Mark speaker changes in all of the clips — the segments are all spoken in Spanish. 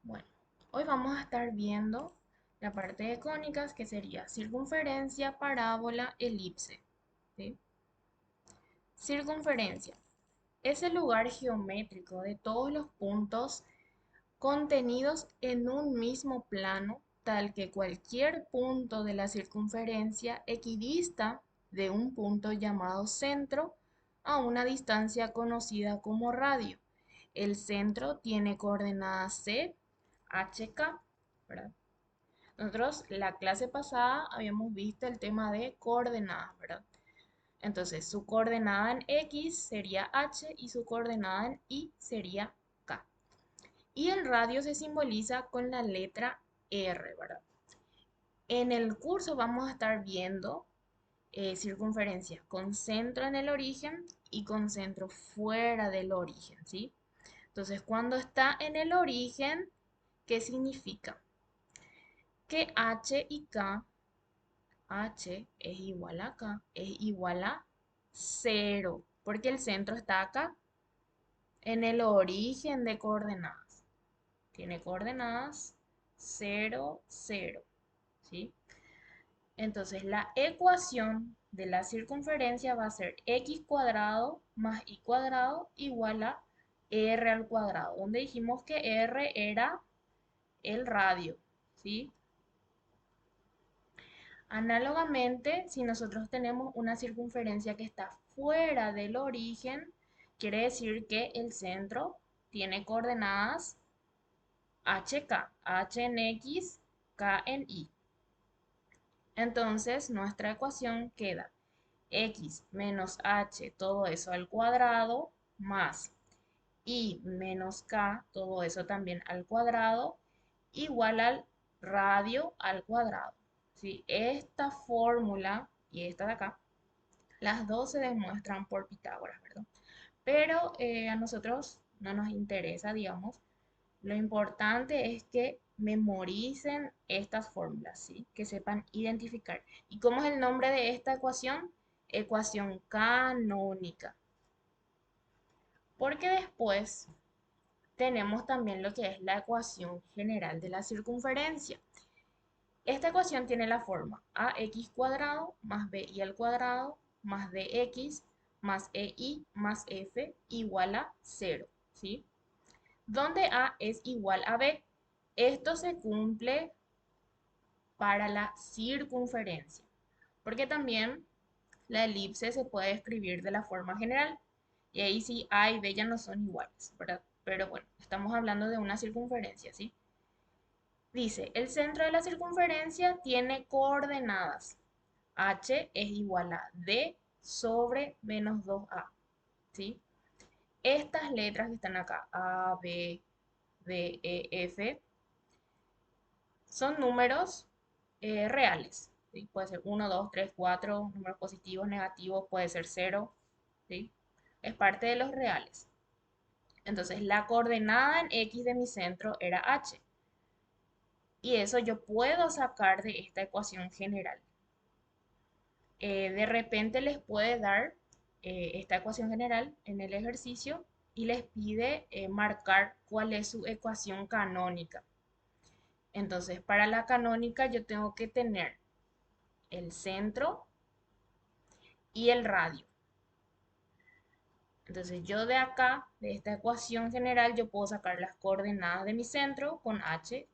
Speaker 1: Bueno, hoy vamos a estar viendo la parte de cónicas que sería circunferencia, parábola, elipse. ¿Sí? Circunferencia es el lugar geométrico de todos los puntos contenidos en un mismo plano, tal que cualquier punto de la circunferencia equidista de un punto llamado centro a una distancia conocida como radio. El centro tiene coordenadas C, HK, ¿verdad? Nosotros la clase pasada habíamos visto el tema de coordenadas, ¿verdad? Entonces, su coordenada en X sería H y su coordenada en Y sería K. Y el radio se simboliza con la letra R, ¿verdad? En el curso vamos a estar viendo circunferencias con centro en el origen y con centro fuera del origen, ¿sí? Entonces, cuando está en el origen, ¿qué significa? Que H y K H es igual a K, es igual a cero, porque el centro está acá, en el origen de coordenadas. Tiene coordenadas 0, 0, ¿sí? Entonces la ecuación de la circunferencia va a ser x cuadrado más y cuadrado igual a r al cuadrado, donde dijimos que r era el radio, ¿sí? Análogamente, si nosotros tenemos una circunferencia que está fuera del origen, quiere decir que el centro tiene coordenadas HK, H en X, K en Y. Entonces, nuestra ecuación queda X menos H, todo eso al cuadrado, más Y menos K, todo eso también al cuadrado, igual al radio al cuadrado. ¿Sí? Esta fórmula y esta de acá, las dos se demuestran por Pitágoras, ¿verdad? Pero a nosotros no nos interesa, digamos. Lo importante es que memoricen estas fórmulas, ¿sí? Que sepan identificar. ¿Y cómo es el nombre de esta ecuación? Ecuación canónica. Porque después tenemos también lo que es la ecuación general de la circunferencia. Esta ecuación tiene la forma ax cuadrado más bi al cuadrado más dx más ei más f igual a cero, ¿sí? Donde a es igual a b. Esto se cumple para la circunferencia, porque también la elipse se puede escribir de la forma general. Y ahí sí a y b ya no son iguales, ¿verdad? Pero bueno, estamos hablando de una circunferencia, ¿sí? Dice, el centro de la circunferencia tiene coordenadas. H es igual a D sobre menos 2A, ¿sí? Estas letras que están acá, A, B, D, E, F, son números reales, ¿sí? Puede ser 1, 2, 3, 4, números positivos, negativos, puede ser 0, ¿sí? Es parte de los reales. Entonces, la coordenada en X de mi centro era H. Y eso yo puedo sacar de esta ecuación general. De repente les puede dar esta ecuación general en el ejercicio y les pide marcar cuál es su ecuación canónica. Entonces, para la canónica yo tengo que tener el centro y el radio. Entonces, yo de acá, de esta ecuación general, yo puedo sacar las coordenadas de mi centro con h.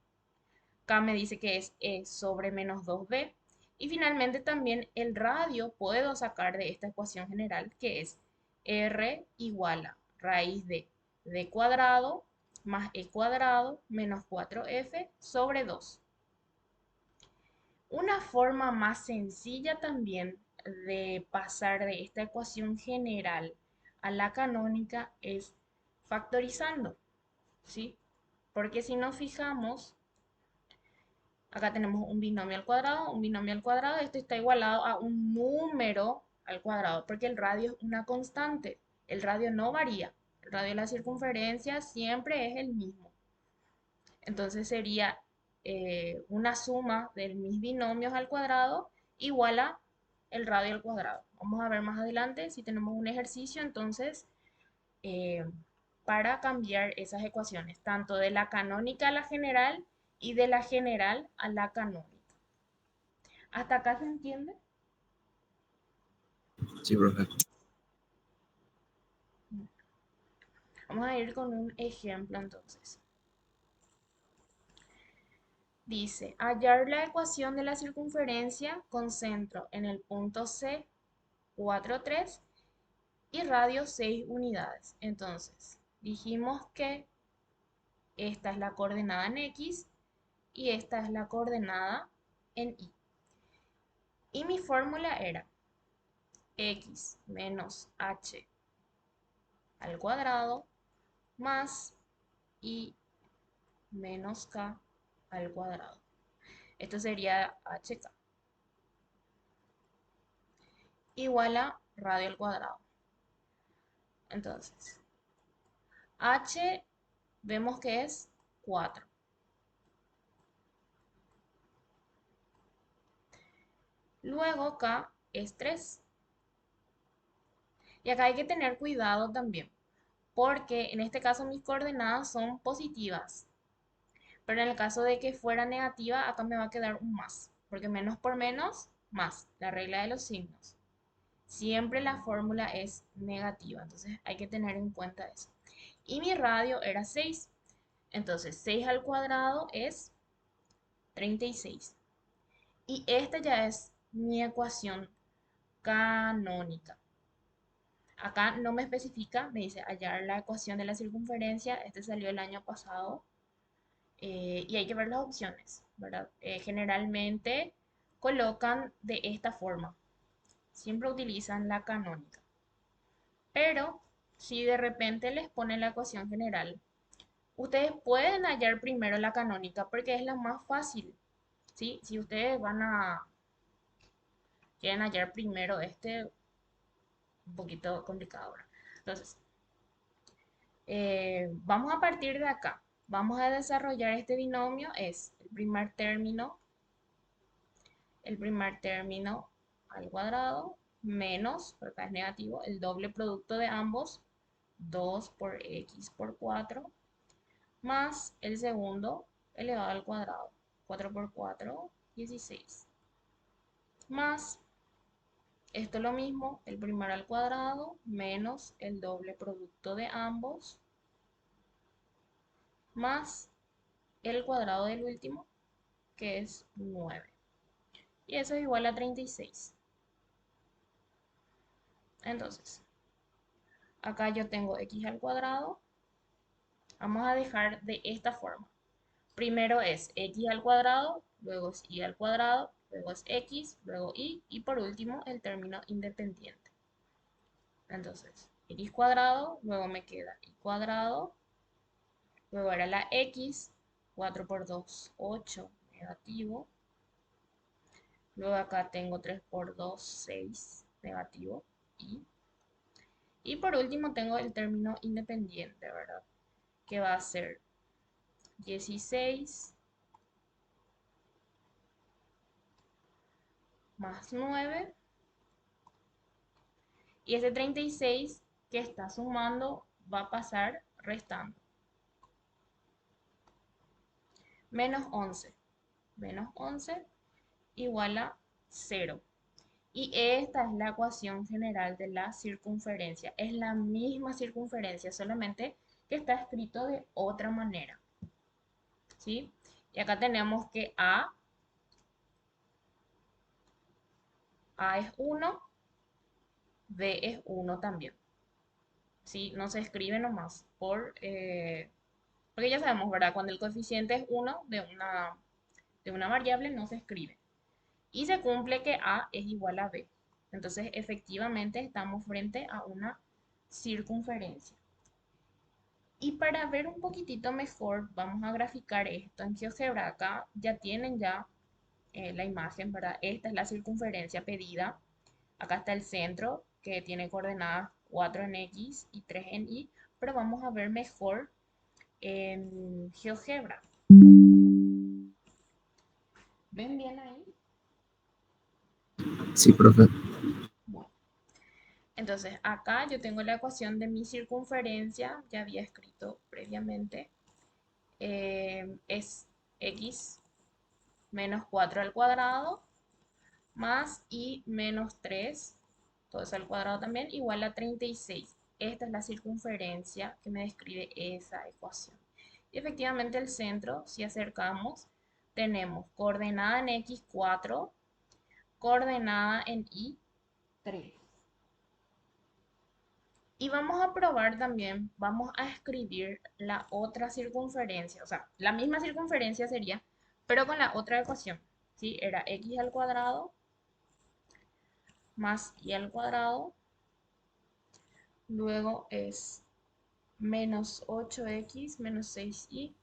Speaker 1: Acá me dice que es e sobre menos 2b. Y finalmente también el radio puedo sacar de esta ecuación general que es r igual a raíz de d cuadrado más e cuadrado menos 4f sobre 2. Una forma más sencilla también de pasar de esta ecuación general a la canónica es factorizando, ¿sí? Porque si nos fijamos, acá tenemos un binomio al cuadrado, esto está igualado a un número al cuadrado, porque el radio es una constante, el radio no varía, el radio de la circunferencia siempre es el mismo. Entonces sería una suma de mis binomios al cuadrado igual a el radio al cuadrado. Vamos a ver más adelante si tenemos un ejercicio, entonces, eh, para cambiar esas ecuaciones, tanto de la canónica a la general y de la general a la canónica. ¿Hasta acá se entiende?
Speaker 2: Sí, profe.
Speaker 1: Vamos a ir con un ejemplo entonces. Dice, hallar la ecuación de la circunferencia con centro en el punto C, 4, 3 y radio 6 unidades. Entonces, dijimos que esta es la coordenada en X y esta es la coordenada en Y. Y mi fórmula era X menos H al cuadrado más Y menos K al cuadrado. Esto sería HK igual a radio al cuadrado. Entonces, H vemos que es 4. Luego K es 3. Y acá hay que tener cuidado también, porque en este caso mis coordenadas son positivas. Pero en el caso de que fuera negativa, acá me va a quedar un más, porque menos por menos, más, la regla de los signos. Siempre la fórmula es negativa, entonces hay que tener en cuenta eso. Y mi radio era 6, entonces 6 al cuadrado es 36. Y esta ya es mi ecuación canónica. Acá no me especifica, me dice hallar la ecuación de la circunferencia. Este salió el año pasado y hay que ver las opciones, ¿verdad? Generalmente colocan de esta forma. Siempre utilizan la canónica. Pero si de repente les ponen la ecuación general, ustedes pueden hallar primero la canónica porque es la más fácil, ¿sí? Si ustedes quieren hallar primero un poquito complicado ahora. Entonces, vamos a partir de acá. Vamos a desarrollar este binomio. Es el primer término al cuadrado menos, por acá es negativo, el doble producto de ambos, 2 por x por 4, más el segundo elevado al cuadrado, 4 por 4, 16, más esto lo mismo, el primero al cuadrado menos el doble producto de ambos, más el cuadrado del último, que es 9. Y eso es igual a 36. Entonces, acá yo tengo x al cuadrado. Vamos a dejar de esta forma. Primero es x al cuadrado, luego es y al cuadrado, luego es x, luego y por último el término independiente. Entonces, x cuadrado, luego me queda y cuadrado, luego era la x, 4 por 2, 8, negativo. Luego acá tengo 3 por 2, 6, negativo, y. Y por último tengo el término independiente, ¿verdad? Que va a ser 16 más 9. Y ese 36 que está sumando va a pasar restando. Menos 11. Menos 11 igual a 0. Y esta es la ecuación general de la circunferencia. Es la misma circunferencia, solamente que está escrito de otra manera. ¿Sí? Y acá tenemos que A es 1, B es 1 también. ¿Sí? No se escribe nomás porque ya sabemos, ¿verdad? Cuando el coeficiente es 1 de una variable, no se escribe. Y se cumple que A es igual a B. Entonces, efectivamente, estamos frente a una circunferencia. Y para ver un poquitito mejor, vamos a graficar esto en GeoGebra. Acá ya tienen la imagen, ¿verdad? Esta es la circunferencia pedida. Acá está el centro, que tiene coordenadas 4 en X y 3 en Y. Pero vamos a ver mejor en GeoGebra. ¿Ven bien ahí?
Speaker 2: Sí, profe.
Speaker 1: Bueno, Entonces, acá yo tengo la ecuación de mi circunferencia, ya había escrito previamente, es x menos 4 al cuadrado más y menos 3, todo eso al cuadrado también, igual a 36. Esta es la circunferencia que me describe esa ecuación. Y efectivamente el centro, si acercamos, tenemos coordenada en x 4, coordenada en y 3. Y vamos a probar también, vamos a escribir la otra circunferencia, o sea, la misma circunferencia sería, pero con la otra ecuación, ¿sí? Era x al cuadrado más y al cuadrado, luego es menos 8x menos 6y,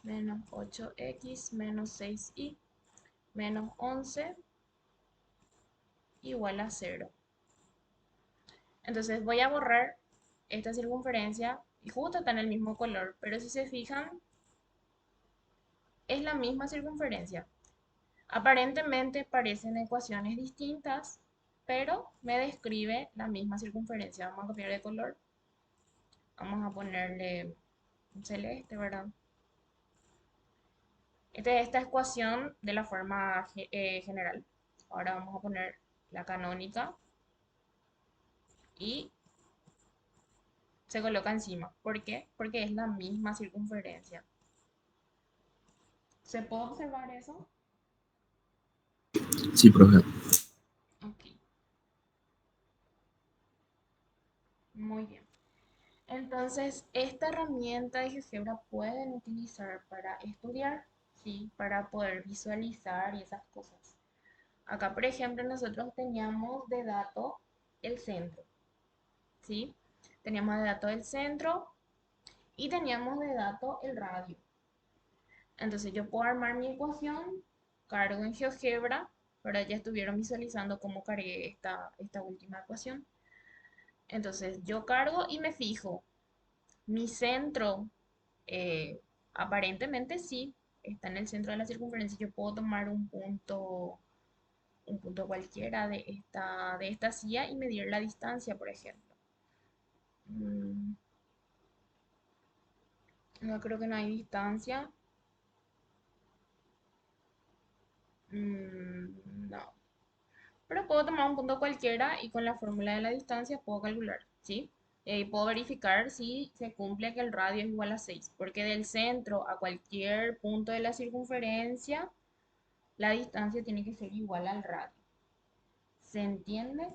Speaker 1: menos 8x menos 6y, menos 11 igual a 0. Entonces voy a borrar esta circunferencia y justo está en el mismo color, pero si se fijan, es la misma circunferencia. Aparentemente parecen ecuaciones distintas, pero me describe la misma circunferencia. Vamos a cambiar de color. Vamos a ponerle un celeste, ¿verdad? Esta ecuación de la forma general. Ahora vamos a poner la canónica y se coloca encima. ¿Por qué? Porque es la misma circunferencia. ¿Se puede observar eso?
Speaker 2: Sí, profe.
Speaker 1: Ok, muy bien. Entonces, esta herramienta de GeoGebra pueden utilizar para estudiar, ¿sí? Para poder visualizar y esas cosas. Acá, por ejemplo, nosotros teníamos de dato el centro, ¿sí? Teníamos de dato el centro y teníamos de dato el radio. Entonces, yo puedo armar mi ecuación, cargo en GeoGebra, ahora ya estuvieron visualizando cómo cargué esta última ecuación. Entonces, yo cargo y me fijo. Mi centro, eh, aparentemente sí, está en el centro de la circunferencia. Yo puedo tomar un punto cualquiera de esta silla y medir la distancia, por ejemplo. Mm, no creo que no hay distancia. No. Pero puedo tomar un punto cualquiera y con la fórmula de la distancia puedo calcular, ¿sí? Puedo verificar si se cumple que el radio es igual a 6, porque del centro a cualquier punto de la circunferencia, la distancia tiene que ser igual al radio. ¿Se entiende?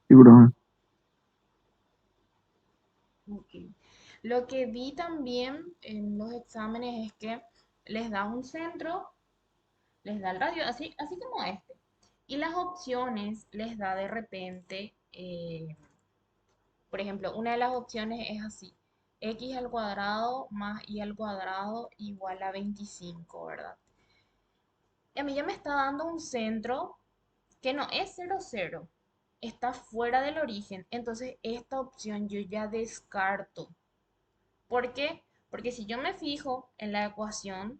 Speaker 2: Sí, profe.
Speaker 1: Ok. Lo que vi también en los exámenes es que les da un centro, les da el radio, así como este. Y las opciones les da de repente, por ejemplo, una de las opciones es así. X al cuadrado más y al cuadrado igual a 25, ¿verdad? Y a mí ya me está dando un centro que no es 0, 0. Está fuera del origen. Entonces, esta opción yo ya descarto. ¿Por qué? Porque si yo me fijo en la ecuación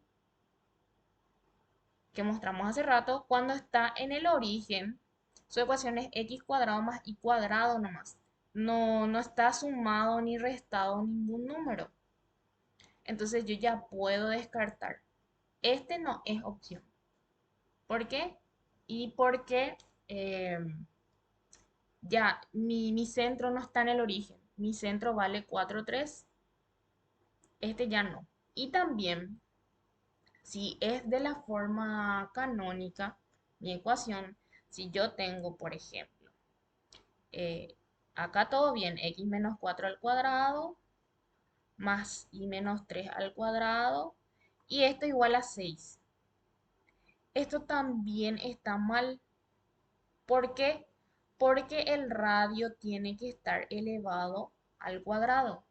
Speaker 1: que mostramos hace rato, cuando está en el origen, su ecuación es x cuadrado más y cuadrado nomás. No está sumado ni restado ningún número. Entonces yo ya puedo descartar. Este no es opción. ¿Por qué? Y porque eh, ya mi centro no está en el origen. Mi centro vale 4,3. Este ya no. Y también, si es de la forma canónica, mi ecuación, si yo tengo, por ejemplo, eh, acá todo bien, x menos 4 al cuadrado, más y menos 3 al cuadrado, y esto igual a 6. Esto también está mal. ¿Por qué? Porque el radio tiene que estar elevado al cuadrado,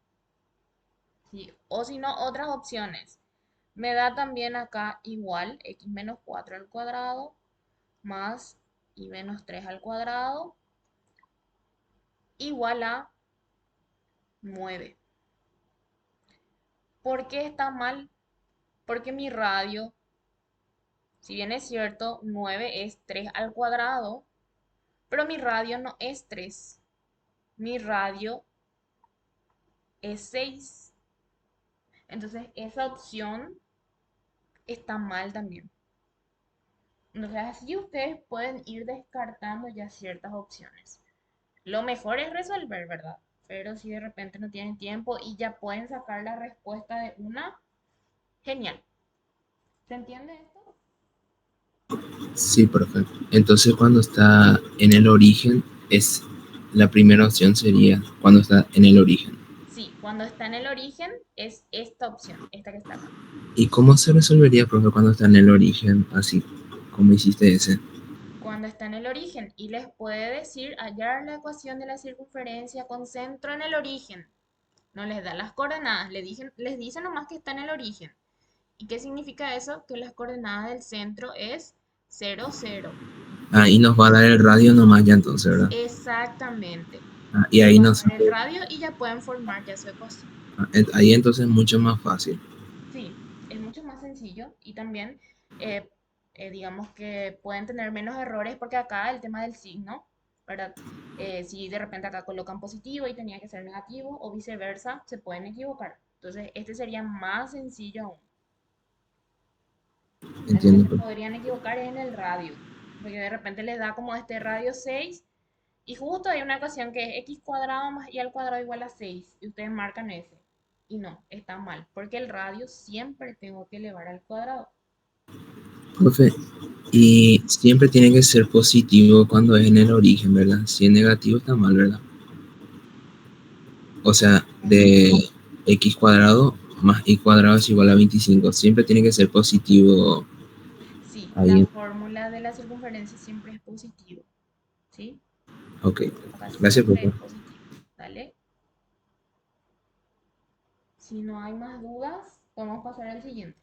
Speaker 1: ¿sí? O si no, otras opciones. Me da también acá igual x menos 4 al cuadrado más y menos 3 al cuadrado igual a 9. ¿Por qué está mal? porque mi radio, si bien es cierto, 9 es 3 al cuadrado, pero mi radio no es 3. Mi radio es 6. Entonces, esa opción está mal también. Entonces, así ustedes pueden ir descartando ya ciertas opciones. Lo mejor es resolver, ¿verdad? Pero si de repente no tienen tiempo y ya pueden sacar la respuesta de una, genial. ¿Se entiende esto?
Speaker 2: Sí, perfecto. Entonces, cuando está en el origen, es la primera opción sería cuando está en el origen.
Speaker 1: Sí, cuando está en el origen es esta opción, esta que está acá.
Speaker 2: ¿Y cómo se resolvería, profe, cuando está en el origen, así como hiciste ese?
Speaker 1: Cuando está en el origen y les puede decir hallar la ecuación de la circunferencia con centro en el origen. No les da las coordenadas, les dice nomás que está en el origen. ¿Y qué significa eso? Que las coordenadas del centro es 0, 0.
Speaker 2: Ah, y nos va a dar el radio nomás ya entonces, ¿verdad?
Speaker 1: Exactamente.
Speaker 2: Ah, y
Speaker 1: Les
Speaker 2: ahí
Speaker 1: va a
Speaker 2: nos
Speaker 1: dar el radio y ya pueden formar ya su ecuación.
Speaker 2: ahí entonces es mucho más fácil.
Speaker 1: Sí, es mucho más sencillo y también eh, digamos que pueden tener menos errores porque acá el tema del signo, ¿verdad? Si de repente acá colocan positivo y tenía que ser negativo o viceversa, se pueden equivocar. Entonces, este sería más sencillo aún. En el que
Speaker 2: Entiendo,
Speaker 1: se
Speaker 2: profe.
Speaker 1: podrían equivocar es en el radio, porque de repente les da como este radio 6 y justo hay una ecuación que es x cuadrado más y al cuadrado igual a 6 y ustedes marcan ese. Y no, está mal, porque el radio siempre tengo que elevar al cuadrado.
Speaker 2: Profe, y siempre tiene que ser positivo cuando es en el origen, ¿verdad? Si es negativo está mal, ¿verdad? O sea, de x cuadrado más y cuadrado es igual a 25. Siempre tiene que ser positivo
Speaker 1: Sí, la
Speaker 2: ahí.
Speaker 1: fórmula de la circunferencia siempre es positivo, ¿sí?
Speaker 2: Ok,
Speaker 1: Acá
Speaker 2: gracias,
Speaker 1: siempre
Speaker 2: profe.
Speaker 1: es positivo, ¿vale? Si no hay más dudas, vamos a pasar al siguiente.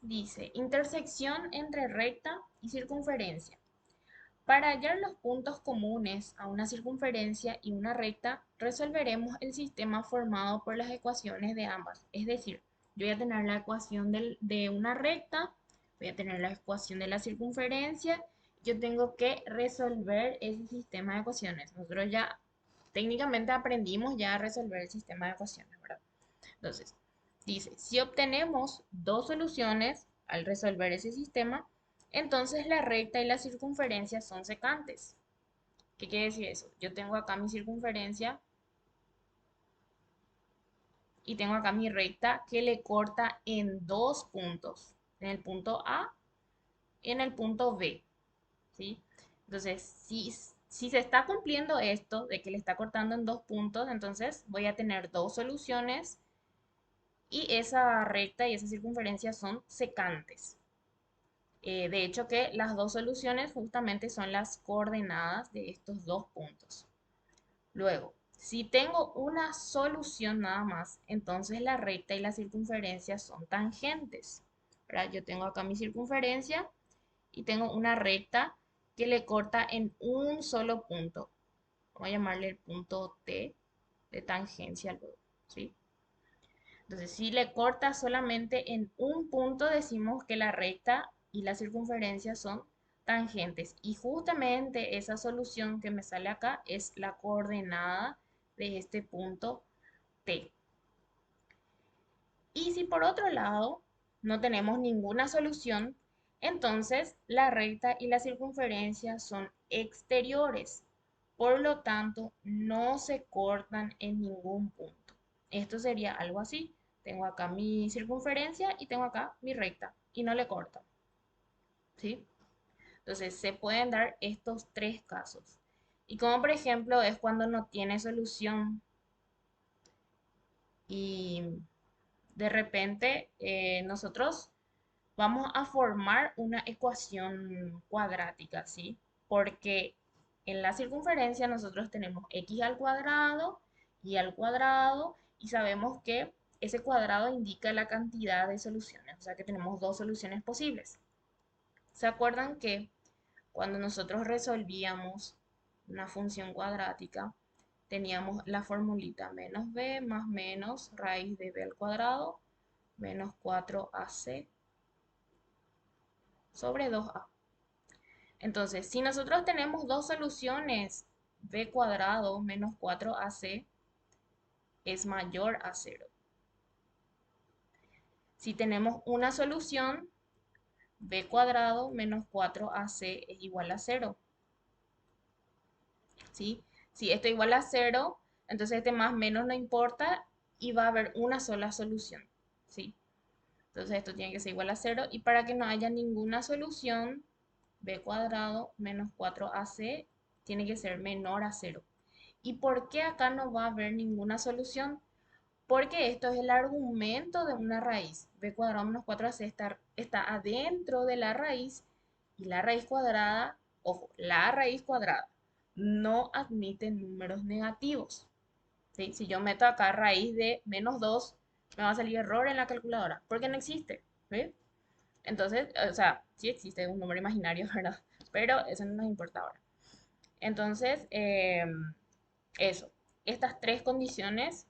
Speaker 1: Dice, intersección entre recta y circunferencia. Para hallar los puntos comunes a una circunferencia y una recta, resolveremos el sistema formado por las ecuaciones de ambas. Es decir, yo voy a tener la ecuación de una recta, voy a tener la ecuación de la circunferencia, yo tengo que resolver ese sistema de ecuaciones. Nosotros ya técnicamente aprendimos ya a resolver el sistema de ecuaciones, ¿verdad? Entonces, dice, si obtenemos dos soluciones al resolver ese sistema, entonces la recta y la circunferencia son secantes. ¿Qué quiere decir eso? Yo tengo acá mi circunferencia y tengo acá mi recta que le corta en dos puntos, en el punto A y en el punto B, ¿sí? Entonces, si se está cumpliendo esto de que le está cortando en dos puntos, entonces voy a tener dos soluciones y esa recta y esa circunferencia son secantes. De hecho que las dos soluciones justamente son las coordenadas de estos dos puntos. Luego, si tengo una solución nada más, entonces la recta y la circunferencia son tangentes. ¿Verdad? Yo tengo acá mi circunferencia y tengo una recta que le corta en un solo punto. Vamos a llamarle el punto T de tangencia luego, ¿sí? Entonces, si le corta solamente en un punto, decimos que la recta y la circunferencia son tangentes. Y justamente esa solución que me sale acá es la coordenada de este punto T. Y si por otro lado no tenemos ninguna solución, entonces la recta y la circunferencia son exteriores. Por lo tanto, no se cortan en ningún punto. Esto sería algo así. Tengo acá mi circunferencia y tengo acá mi recta y no le cortan, ¿sí? Entonces se pueden dar estos tres casos. Y como por ejemplo es cuando no tiene solución y de repente nosotros vamos a formar una ecuación cuadrática, ¿sí? Porque en la circunferencia nosotros tenemos x al cuadrado, y al cuadrado, y sabemos que ese cuadrado indica la cantidad de soluciones, o sea que tenemos dos soluciones posibles. ¿Se acuerdan que cuando nosotros resolvíamos una función cuadrática, teníamos la formulita menos b más menos raíz de b al cuadrado menos 4ac sobre 2a? Entonces, si nosotros tenemos dos soluciones, b cuadrado menos 4ac es mayor a cero. Si tenemos una solución, b cuadrado menos 4ac es igual a cero. ¿Sí? Si esto es igual a cero, entonces este más menos no importa y va a haber una sola solución. ¿Sí? Entonces esto tiene que ser igual a cero y para que no haya ninguna solución, b cuadrado menos 4ac tiene que ser menor a cero. ¿Y por qué acá no va a haber ninguna solución? Porque esto es el argumento de una raíz. B cuadrado menos 4ac está adentro de la raíz y la raíz cuadrada, ojo, la raíz cuadrada no admite números negativos. ¿Sí? Si yo meto acá raíz de menos 2 me va a salir error en la calculadora porque no existe. ¿Sí? Entonces, o sea, sí existe un número imaginario, ¿verdad? Pero eso no nos importa ahora. Entonces, eso. Estas tres condiciones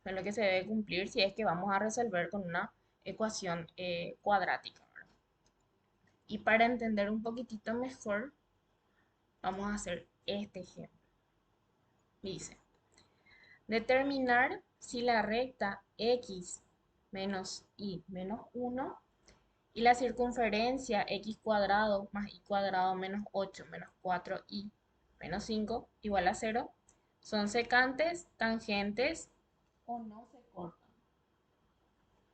Speaker 1: son lo que se debe cumplir si es que vamos a resolver con una ecuación cuadrática, ¿verdad? Y para entender un poquitito mejor, vamos a hacer este ejemplo. Dice, determinar si la recta x menos y menos 1 y la circunferencia x cuadrado más y cuadrado menos 8 menos 4y menos 5 igual a cero son secantes, tangentes o no se cortan.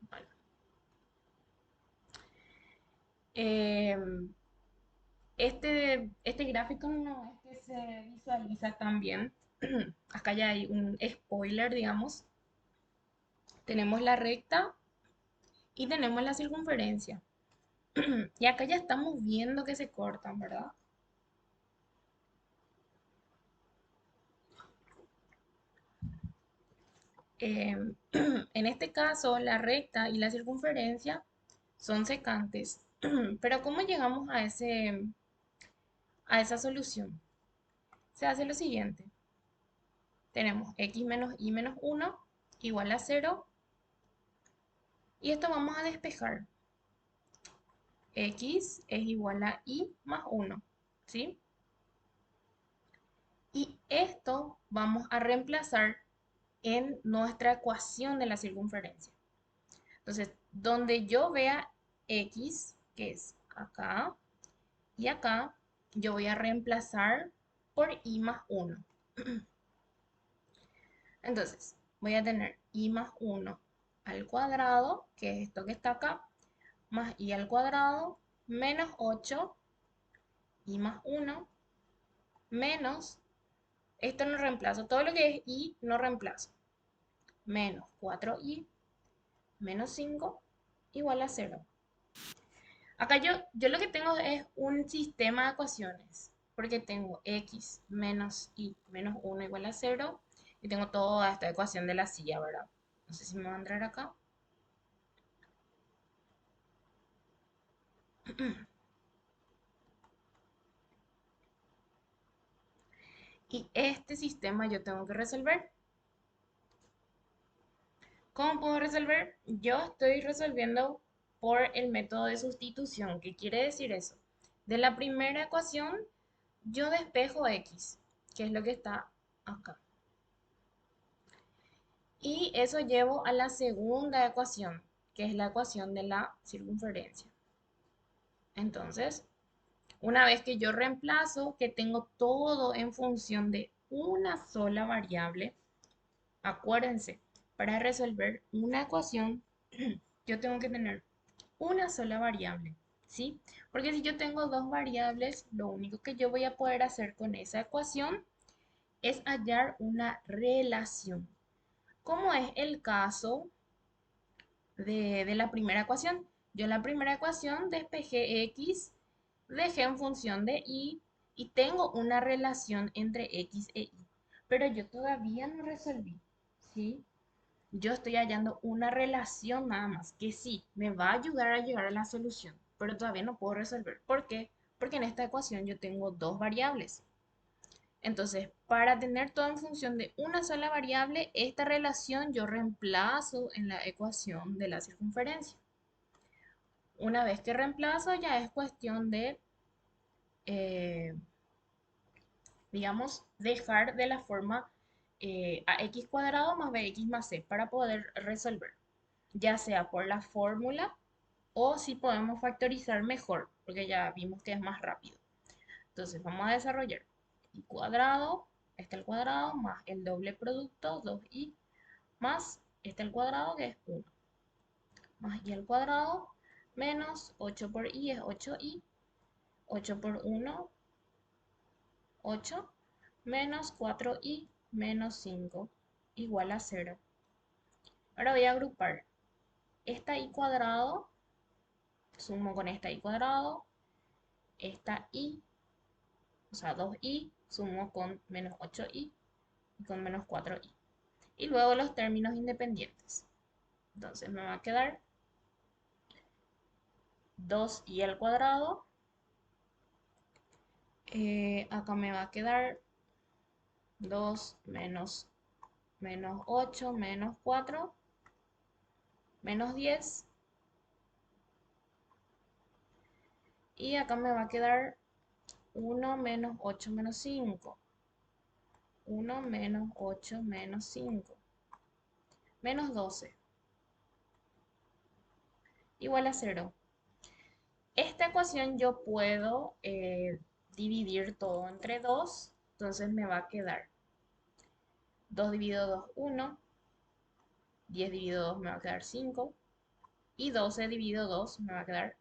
Speaker 1: Bueno, em, este gráfico no es que se visualiza tan bien. Acá ya hay un spoiler, digamos. Tenemos la recta y tenemos la circunferencia. Y acá ya estamos viendo que se cortan, ¿verdad? En este caso, la recta y la circunferencia son secantes. Pero ¿cómo llegamos a esa solución? Se hace lo siguiente. Tenemos x menos y menos 1 igual a cero. Y esto vamos a despejar. X es igual a y más 1. ¿Sí? Y esto vamos a reemplazar en nuestra ecuación de la circunferencia. Entonces, donde yo vea x, que es acá y acá, yo voy a reemplazar por y más 1. Entonces, voy a tener y más 1 al cuadrado, que es esto que está acá, más y al cuadrado, menos 8 y más 1, menos, esto no reemplazo, todo lo que es y no reemplazo, menos 4y menos 5 igual a cero. Acá yo lo que tengo es un sistema de ecuaciones, porque tengo x menos y menos 1 igual a cero, y tengo toda esta ecuación de la silla, ¿verdad? No sé si me va a entrar acá. Y este sistema yo tengo que resolver. ¿Cómo puedo resolver? Yo estoy resolviendo por el método de sustitución. ¿Qué quiere decir eso? De la primera ecuación, yo despejo x, que es lo que está acá. Y eso llevo a la segunda ecuación, que es la ecuación de la circunferencia. Entonces, una vez que yo reemplazo, que tengo todo en función de una sola variable, acuérdense, para resolver una ecuación, yo tengo que tener una sola variable, ¿sí? Porque si yo tengo dos variables, lo único que yo voy a poder hacer con esa ecuación es hallar una relación, como es el caso de la primera ecuación. Yo en la primera ecuación despejé x, dejé en función de y tengo una relación entre x e y. Pero yo todavía no resolví, ¿sí? Yo estoy hallando una relación nada más, que sí, me va a ayudar a llegar a la solución. pero todavía no puedo resolver. ¿Por qué? Porque en esta ecuación yo tengo dos variables. Entonces, para tener todo en función de una sola variable, esta relación yo reemplazo en la ecuación de la circunferencia. Una vez que reemplazo, ya es cuestión de, eh, digamos, dejar de la forma ax cuadrado más bx más c para poder resolver, ya sea por la fórmula o si podemos factorizar mejor, porque ya vimos que es más rápido. Entonces vamos a desarrollar y cuadrado, este al cuadrado, más el doble producto, 2i, más este al cuadrado, que es 1, más i al cuadrado, menos 8 por i es 8i, 8 por 1, 8, menos 4i, menos 5, igual a 0. Ahora voy a agrupar esta i cuadrado, sumo con esta i cuadrado, esta i, o sea 2i, sumo con menos 8i y con menos 4i. Y luego los términos independientes. Entonces me va a quedar 2i al cuadrado. Acá me va a quedar 2 menos 8 menos 4 menos 10. Y acá me va a quedar 1 menos 8 menos 5. 1 menos 8 menos 5. Menos 12. Igual a 0. Esta ecuación yo puedo dividir todo entre 2. Entonces me va a quedar 2 dividido 2, 1. 10 dividido 2 me va a quedar 5. Y 12 dividido 2 me va a quedar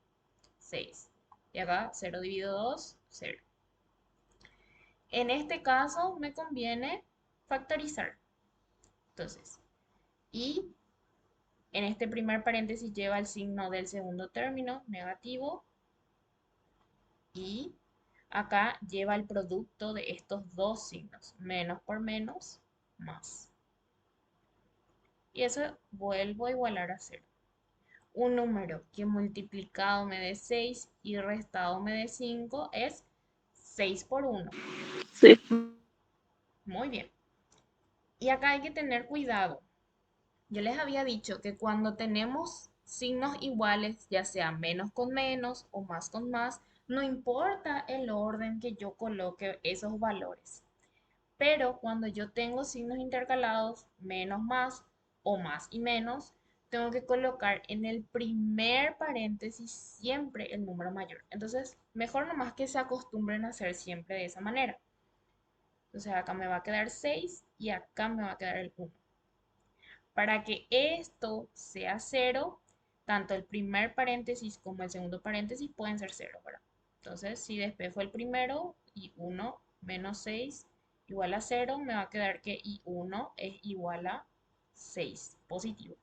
Speaker 1: 6. Y acá 0 dividido 2, 0. En este caso me conviene factorizar. Entonces, y en este primer paréntesis lleva el signo del segundo término, negativo. Y acá lleva el producto de estos dos signos, menos por menos, más. Y eso vuelvo a igualar a 0. Un número que multiplicado me dé 6 y restado me dé 5 es 6 por 1.
Speaker 3: Sí.
Speaker 1: Muy bien. Y acá hay que tener cuidado. Yo les había dicho que cuando tenemos signos iguales, ya sea menos con menos o más con más, no importa el orden que yo coloque esos valores. Pero cuando yo tengo signos intercalados, menos más o más y menos, tengo que colocar en el primer paréntesis siempre el número mayor. Entonces, mejor nomás que se acostumbren a hacer siempre de esa manera. Entonces acá me va a quedar 6 y acá me va a quedar el 1. Para que esto sea 0, tanto el primer paréntesis como el segundo paréntesis pueden ser 0, ¿verdad? Entonces, si después fue el primero y 1 menos 6 igual a 0, me va a quedar que i1 es igual a 6, positivo.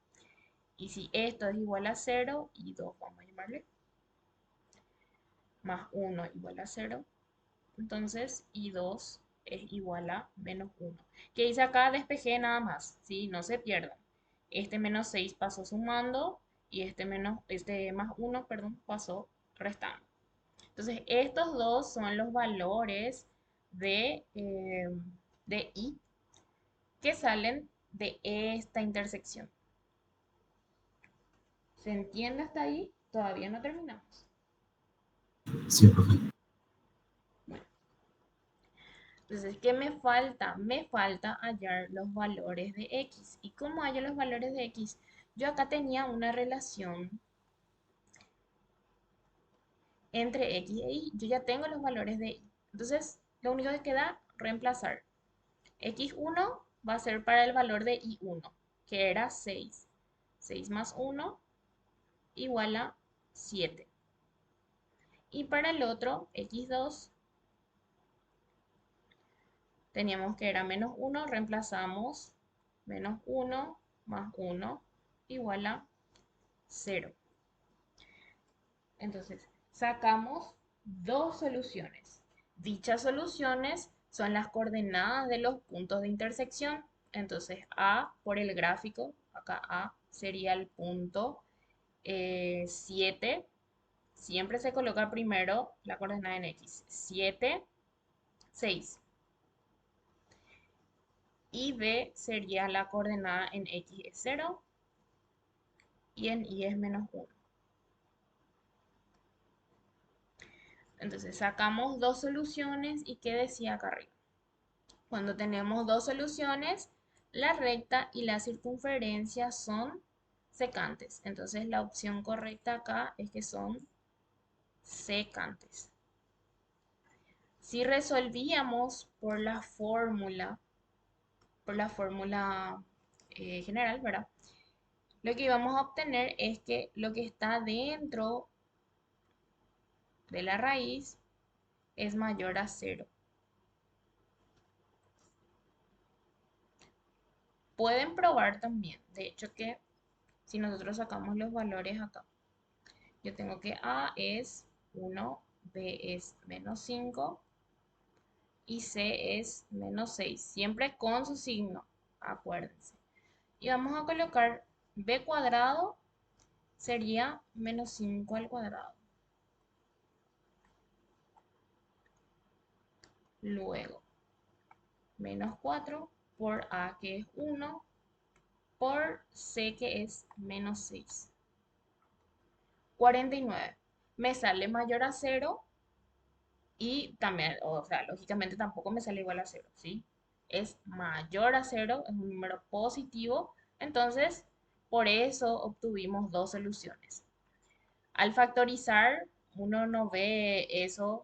Speaker 1: Y si esto es igual a 0, i2 vamos a llamarle, más 1 igual a 0, entonces i2 es igual a menos 1. ¿Qué hice acá? Despejé nada más, ¿sí? No se pierdan. Este menos 6 pasó sumando y este más 1, perdón, pasó restando. Entonces, estos dos son los valores de i que salen de esta intersección. ¿Se entiende hasta ahí? Todavía no terminamos.
Speaker 2: Sí, profe.
Speaker 1: Bueno, entonces, ¿qué me falta? Me falta hallar los valores de x. ¿Y cómo hallo los valores de x? Yo acá tenía una relación entre x e y. Yo ya tengo los valores de y. Entonces, lo único que queda, reemplazar. X1 va a ser para el valor de I1, que era 6. 6 más 1 igual a 7. Y para el otro, X2, teníamos que era menos 1, reemplazamos menos 1 más 1 igual a 0. Entonces, sacamos dos soluciones. Dichas soluciones son las coordenadas de los puntos de intersección. Entonces, A por el gráfico, acá A sería el punto 7 Siempre se coloca primero la coordenada en X. 7, 6. Y B sería la coordenada en X es 0 y en Y es -1. Entonces sacamos dos soluciones y ¿qué decía acá arriba? Cuando tenemos dos soluciones, la recta y la circunferencia son secantes. Entonces la opción correcta acá es que son secantes. Si resolvíamos por la fórmula general, ¿verdad? Lo que íbamos a obtener es que lo que está dentro de la raíz es mayor a 0. Pueden probar también, de hecho que si nosotros sacamos los valores acá, yo tengo que A es 1, B es -5 y C es -6, siempre con su signo, acuérdense. Y vamos a colocar B cuadrado sería -5 al cuadrado. Luego, -4 por A que es 1 por C que es -6. 49. Me sale mayor a 0 y también, o sea, lógicamente tampoco me sale igual a 0, ¿sí? Es mayor a 0, es un número positivo, entonces por eso obtuvimos dos soluciones. Al factorizar, uno no ve eso,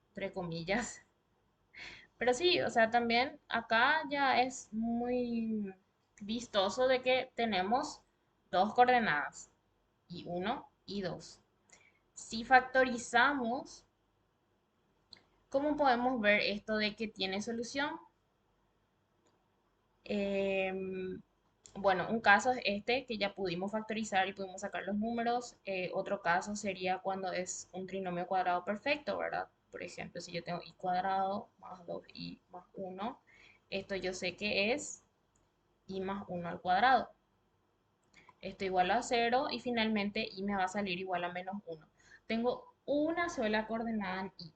Speaker 1: entre comillas, pero sí, o sea, también acá ya es muy vistoso de que tenemos dos coordenadas, y 1 y 2. Si factorizamos, ¿cómo podemos ver esto de que tiene solución? Em, bueno, un caso es este que ya pudimos factorizar y pudimos sacar los números. Otro caso sería cuando es un trinomio cuadrado perfecto, ¿verdad? Por ejemplo, si yo tengo y cuadrado más 2y más 1, esto yo sé que es y más 1 al cuadrado. Esto igual a 0 y finalmente y me va a salir igual a -1. Tengo una sola coordenada en y.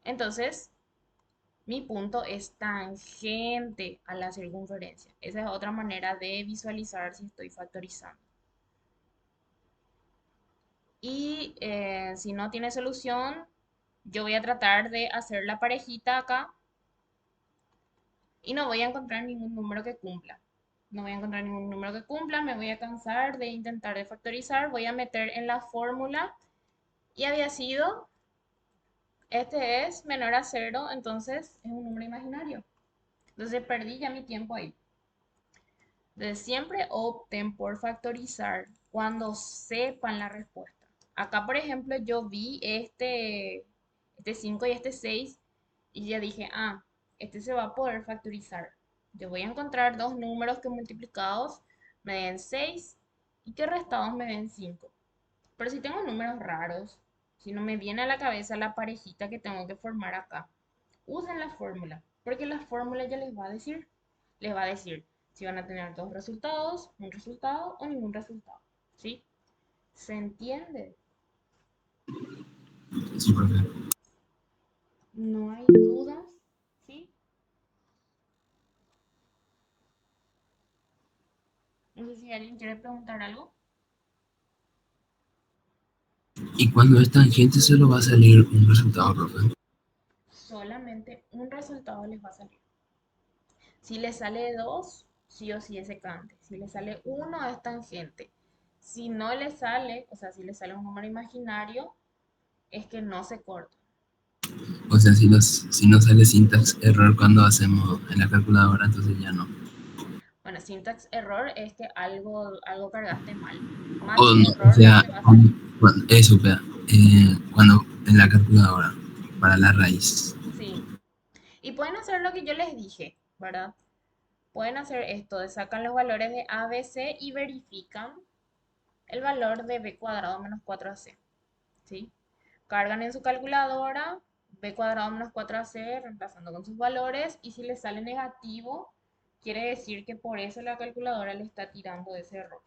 Speaker 1: Entonces, mi punto es tangente a la circunferencia. Esa es otra manera de visualizar si estoy factorizando. Y si no tiene solución, yo voy a tratar de hacer la parejita acá y no voy a encontrar ningún número que cumpla. No voy a encontrar ningún número que cumpla, me voy a cansar de intentar de factorizar, voy a meter en la fórmula y había sido, este es menor a 0, entonces es un número imaginario. Entonces perdí ya mi tiempo ahí. Entonces siempre opten por factorizar cuando sepan la respuesta. Acá, por ejemplo, yo vi este 5 y este 6 y ya dije, ah, este se va a poder factorizar. Yo voy a encontrar dos números que multiplicados me den 6 y que restados me den 5. Pero si tengo números raros, si no me viene a la cabeza la parejita que tengo que formar acá, usen la fórmula, porque la fórmula ya les va a decir si van a tener dos resultados, un resultado o ningún resultado, ¿sí? ¿Se entiende?
Speaker 2: Sí, profe.
Speaker 1: No hay dudas, ¿sí? No sé si alguien quiere preguntar algo.
Speaker 2: Y cuando es tangente solo va a salir un resultado, profe.
Speaker 1: Solamente un resultado les va a salir. Si les sale 2, sí o sí es secante. Si les sale 1, es tangente. Si no les sale, o sea, si les sale un número imaginario, es que no se corta.
Speaker 2: O sea, si no sale syntax error cuando hacemos en la calculadora, entonces ya no.
Speaker 1: Bueno, syntax error es que algo cargaste mal.
Speaker 2: O
Speaker 1: Match
Speaker 2: no, o
Speaker 1: error no
Speaker 2: sea,
Speaker 1: te va a salir.
Speaker 2: eso, vea, cuando en la calculadora, para la raíz.
Speaker 1: Sí. Y pueden hacer lo que yo les dije, ¿verdad? Pueden hacer esto, de sacan los valores de A, B, C y verifican el valor de B cuadrado menos 4AC, ¿sí? Cargan en su calculadora B cuadrado menos 4AC, reemplazando con sus valores, y si les sale negativo, quiere decir que por eso la calculadora le está tirando ese error.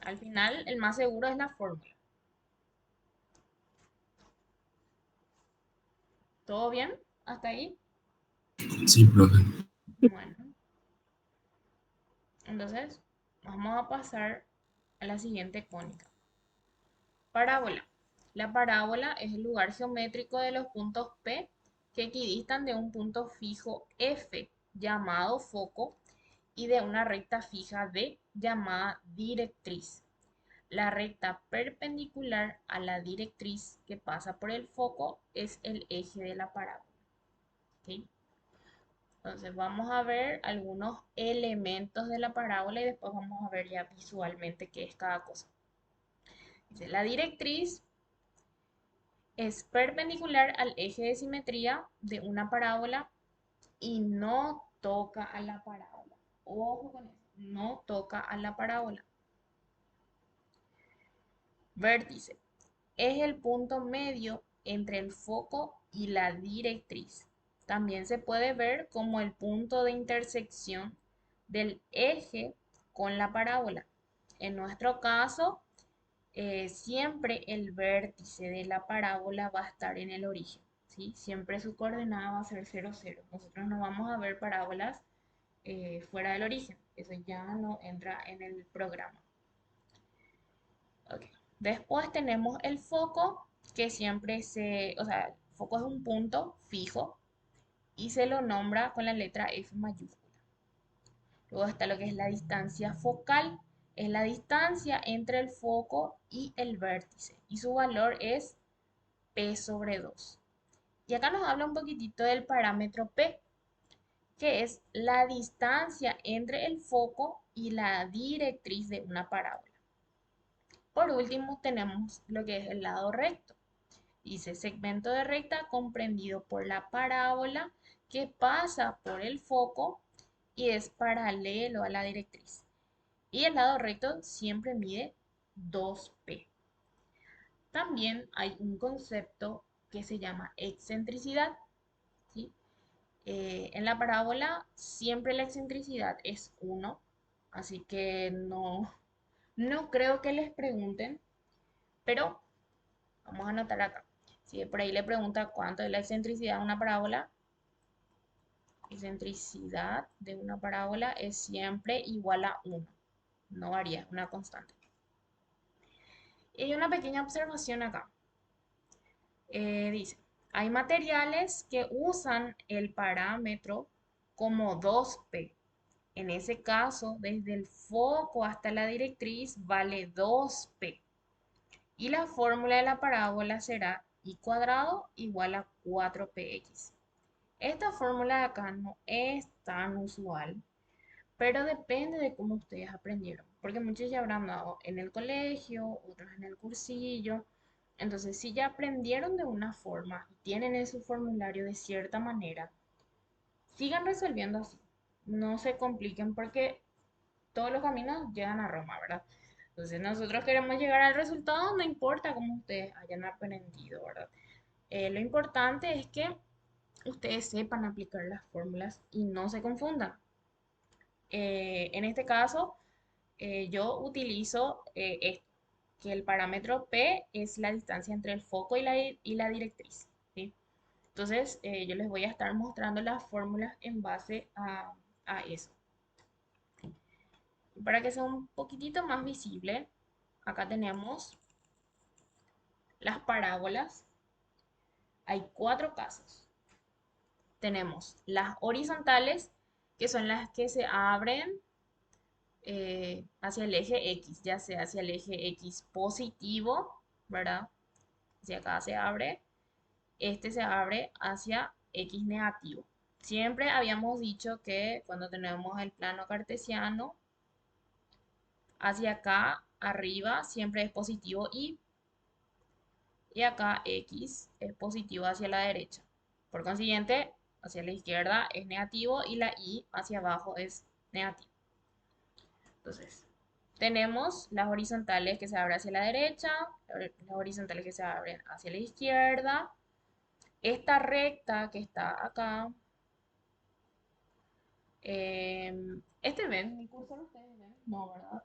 Speaker 1: Al final, el más seguro es la fórmula. ¿Todo bien? ¿Hasta ahí?
Speaker 2: Sí, profe.
Speaker 1: Bueno, entonces vamos a pasar a la siguiente cónica. Parábola. La parábola es el lugar geométrico de los puntos P que equidistan de un punto fijo F llamado foco y de una recta fija D llamada directriz. La recta perpendicular a la directriz que pasa por el foco es el eje de la parábola. ¿Ok? Entonces vamos a ver algunos elementos de la parábola y después vamos a ver ya visualmente qué es cada cosa. Dice, la directriz es perpendicular al eje de simetría de una parábola y no toca a la parábola. Ojo con eso, no toca a la parábola. Vértice es el punto medio entre el foco y la directriz. También se puede ver como el punto de intersección del eje con la parábola. En nuestro caso, siempre el vértice de la parábola va a estar en el origen, ¿sí? Siempre su coordenada va a ser 0, 0. Nosotros no vamos a ver parábolas fuera del origen. Eso ya no entra en el programa. Ok. Después tenemos el foco, que siempre o sea, el foco es un punto fijo y se lo nombra con la letra F mayúscula. Luego está lo que es la distancia focal, es la distancia entre el foco y el vértice y su valor es P sobre 2. Y acá nos habla un poquitito del parámetro P, que es la distancia entre el foco y la directriz de una parábola. Por último, tenemos lo que es el lado recto. Dice segmento de recta comprendido por la parábola que pasa por el foco y es paralelo a la directriz. Y el lado recto siempre mide 2p. También hay un concepto que se llama excentricidad, ¿sí? En la parábola siempre la excentricidad es 1, así que no creo que les pregunten, pero vamos a anotar acá. Si por ahí le pregunta cuánto es la excentricidad de una parábola, excentricidad de una parábola es siempre igual a 1, no varía, una constante. Y hay una pequeña observación acá. Dice, hay materiales que usan el parámetro como 2p. En ese caso, desde el foco hasta la directriz vale 2p. Y la fórmula de la parábola será y cuadrado igual a 4px. Esta fórmula de acá no es tan usual, pero depende de cómo ustedes aprendieron, porque muchos ya habrán dado en el colegio, otros en el cursillo. Entonces, si ya aprendieron de una forma y tienen en su formulario de cierta manera, sigan resolviendo así. No se compliquen porque todos los caminos llegan a Roma, ¿verdad? Entonces, nosotros queremos llegar al resultado, no importa cómo ustedes hayan aprendido, ¿verdad? Lo importante es que ustedes sepan aplicar las fórmulas y no se confundan. En este caso, yo utilizo que el parámetro P es la distancia entre el foco y la directriz, ¿sí? Entonces, yo les voy a estar mostrando las fórmulas en base a eso. Para que sea un poquitito más visible, acá tenemos las parábolas. Hay cuatro casos. Tenemos las horizontales, que son las que se abren hacia el eje X, ya sea hacia el eje X positivo, ¿verdad? Si acá se abre, este se abre hacia X negativo. Siempre habíamos dicho que cuando tenemos el plano cartesiano, hacia acá, arriba, siempre es positivo y acá X es positivo hacia la derecha. Por consiguiente, hacia la izquierda es negativo y la Y hacia abajo es negativo. Entonces, tenemos las horizontales que se abren hacia la derecha, las horizontales que se abren hacia la izquierda. Esta recta que está acá, este ven, mi cursor ustedes ven, no, ¿verdad?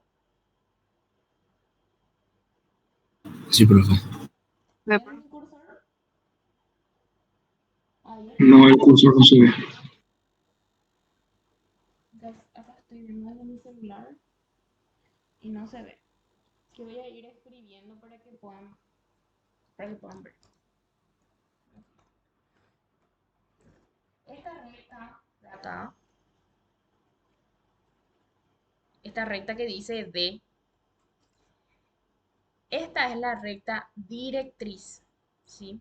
Speaker 2: Sí, profe.
Speaker 3: Ve,
Speaker 1: ¿Ven mi cursor? Ahí.
Speaker 3: no, el cursor no se ve.
Speaker 1: Acá estoy viendo desde mi celular y no se ve. Que voy a ir escribiendo para que puedan ver. Esta recta de acá, esta recta que dice D, esta es la recta directriz, ¿sí?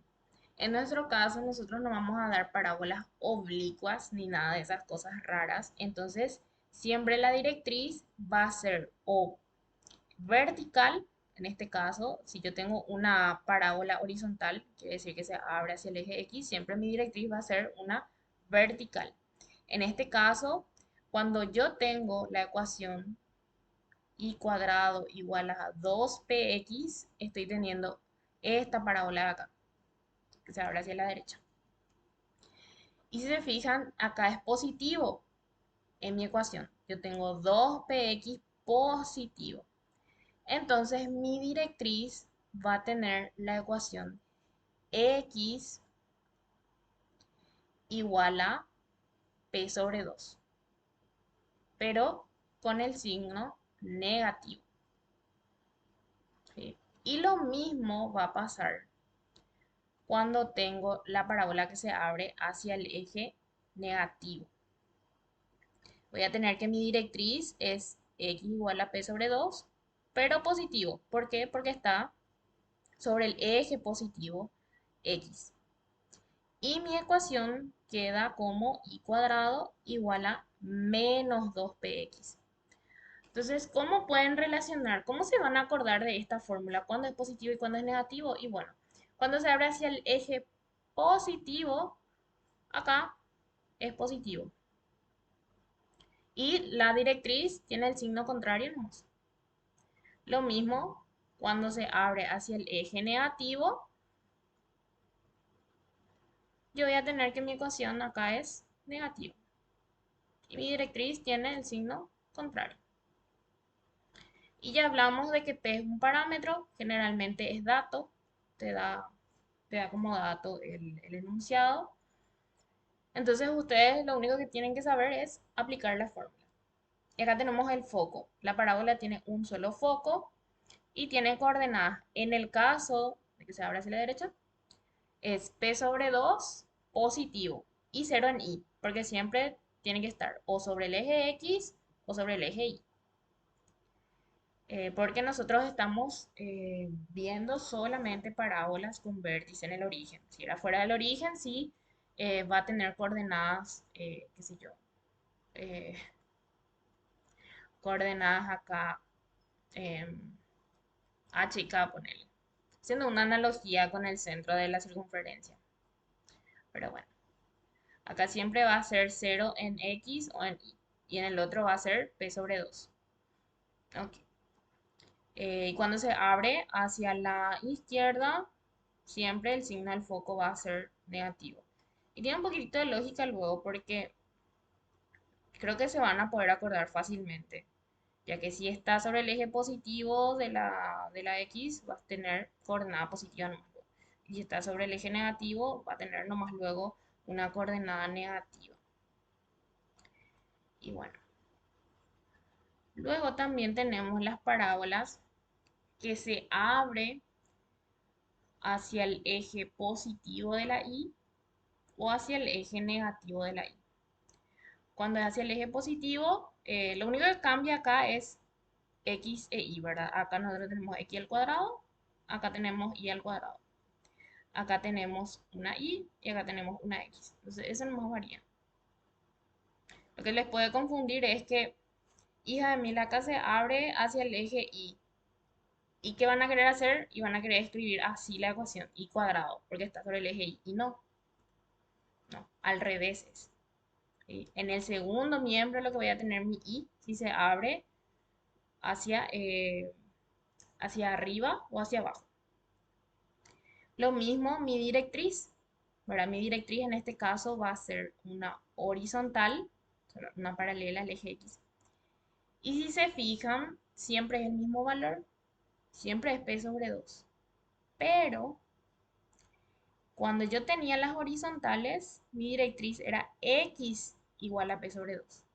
Speaker 1: En nuestro caso, nosotros no vamos a dar parábolas oblicuas ni nada de esas cosas raras. Entonces, siempre la directriz va a ser o vertical, en este caso, si yo tengo una parábola horizontal, quiere decir que se abre hacia el eje X, siempre mi directriz va a ser una vertical. En este caso, cuando yo tengo la ecuación y cuadrado igual a 2px, estoy teniendo esta parábola de acá, que se abre hacia la derecha. Y si se fijan, acá es positivo en mi ecuación. Yo tengo 2px positivo. Entonces mi directriz va a tener la ecuación x igual a p sobre 2, pero con el signo negativo. ¿Sí? Y lo mismo va a pasar cuando tengo la parábola que se abre hacia el eje negativo. Voy a tener que mi directriz es x igual a p sobre 2, pero positivo. ¿Por qué? Porque está sobre el eje positivo x. Y mi ecuación queda como y cuadrado igual a menos 2px. Entonces, ¿cómo pueden relacionar? ¿Cómo se van a acordar de esta fórmula? ¿Cuándo es positivo y cuándo es negativo? Y bueno, cuando se abre hacia el eje positivo, acá es positivo. Y la directriz tiene el signo contrario nomás. Lo mismo cuando se abre hacia el eje negativo, yo voy a tener que mi ecuación acá es negativa. Y mi directriz tiene el signo contrario. Y ya hablamos de que P es un parámetro, generalmente es dato, te da, te da como dato el enunciado. Entonces ustedes lo único que tienen que saber es aplicar la fórmula. Y acá tenemos el foco. La parábola tiene un solo foco y tiene coordenadas. En el caso de que se abra hacia la derecha, es P sobre 2 positivo y 0 en Y, porque siempre tiene que estar o sobre el eje X o sobre el eje Y. Porque nosotros estamos viendo solamente parábolas con vértice en el origen. Si era fuera del origen, sí va a tener coordenadas, qué sé yo, eh, coordenadas acá, H y K, ponele. Haciendo una analogía con el centro de la circunferencia. Pero bueno, acá siempre va a ser 0 en X o en Y. Y en el otro va a ser P sobre 2. Ok. Y cuando se abre hacia la izquierda, siempre el signo del foco va a ser negativo. Y tiene un poquito de lógica luego porque creo que se van a poder acordar fácilmente, ya que si está sobre el eje positivo de la X, va a tener coordenada positiva nomás luego. Y si está sobre el eje negativo, va a tener nomás luego una coordenada negativa. Y bueno, luego también tenemos las parábolas que se abre hacia el eje positivo de la Y o hacia el eje negativo de la Y. Cuando es hacia el eje positivo, lo único que cambia acá es x e y, ¿verdad? Acá nosotros tenemos x al cuadrado, acá tenemos y al cuadrado. Acá tenemos una y acá tenemos una x. Entonces, eso no varía. Lo que les puede confundir es que, hija de mil, acá se abre hacia el eje y. ¿Y qué van a querer hacer? Y van a querer escribir así la ecuación y cuadrado, porque está sobre el eje y. Y no, no, al revés es. ¿Sí? En el segundo miembro lo que voy a tener mi y, si se abre hacia, hacia arriba o hacia abajo. Lo mismo mi directriz. ¿Verdad? Mi directriz en este caso va a ser una horizontal, una paralela al eje X. Y si se fijan, siempre es el mismo valor, siempre es P sobre 2. Pero cuando yo tenía las horizontales, mi directriz era x igual a p sobre 2.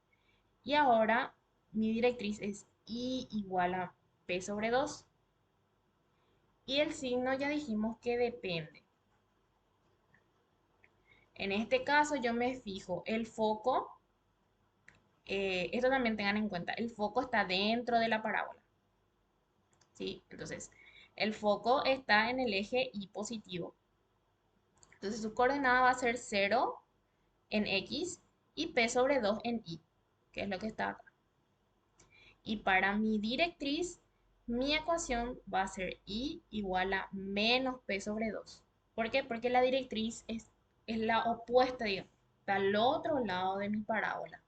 Speaker 1: Y ahora mi directriz es y igual a p sobre 2. Y el signo ya dijimos que depende. En este caso yo me fijo el foco. Esto también tengan en cuenta. El foco está dentro de la parábola. ¿Sí? Entonces, el foco está en el eje y positivo. Entonces, su coordenada va a ser 0 en x y p sobre 2 en y, que es lo que está acá. Y para mi directriz, mi ecuación va a ser y igual a menos p sobre 2. ¿Por qué? Porque la directriz es la opuesta, digamos. Está al otro lado de mi parábola.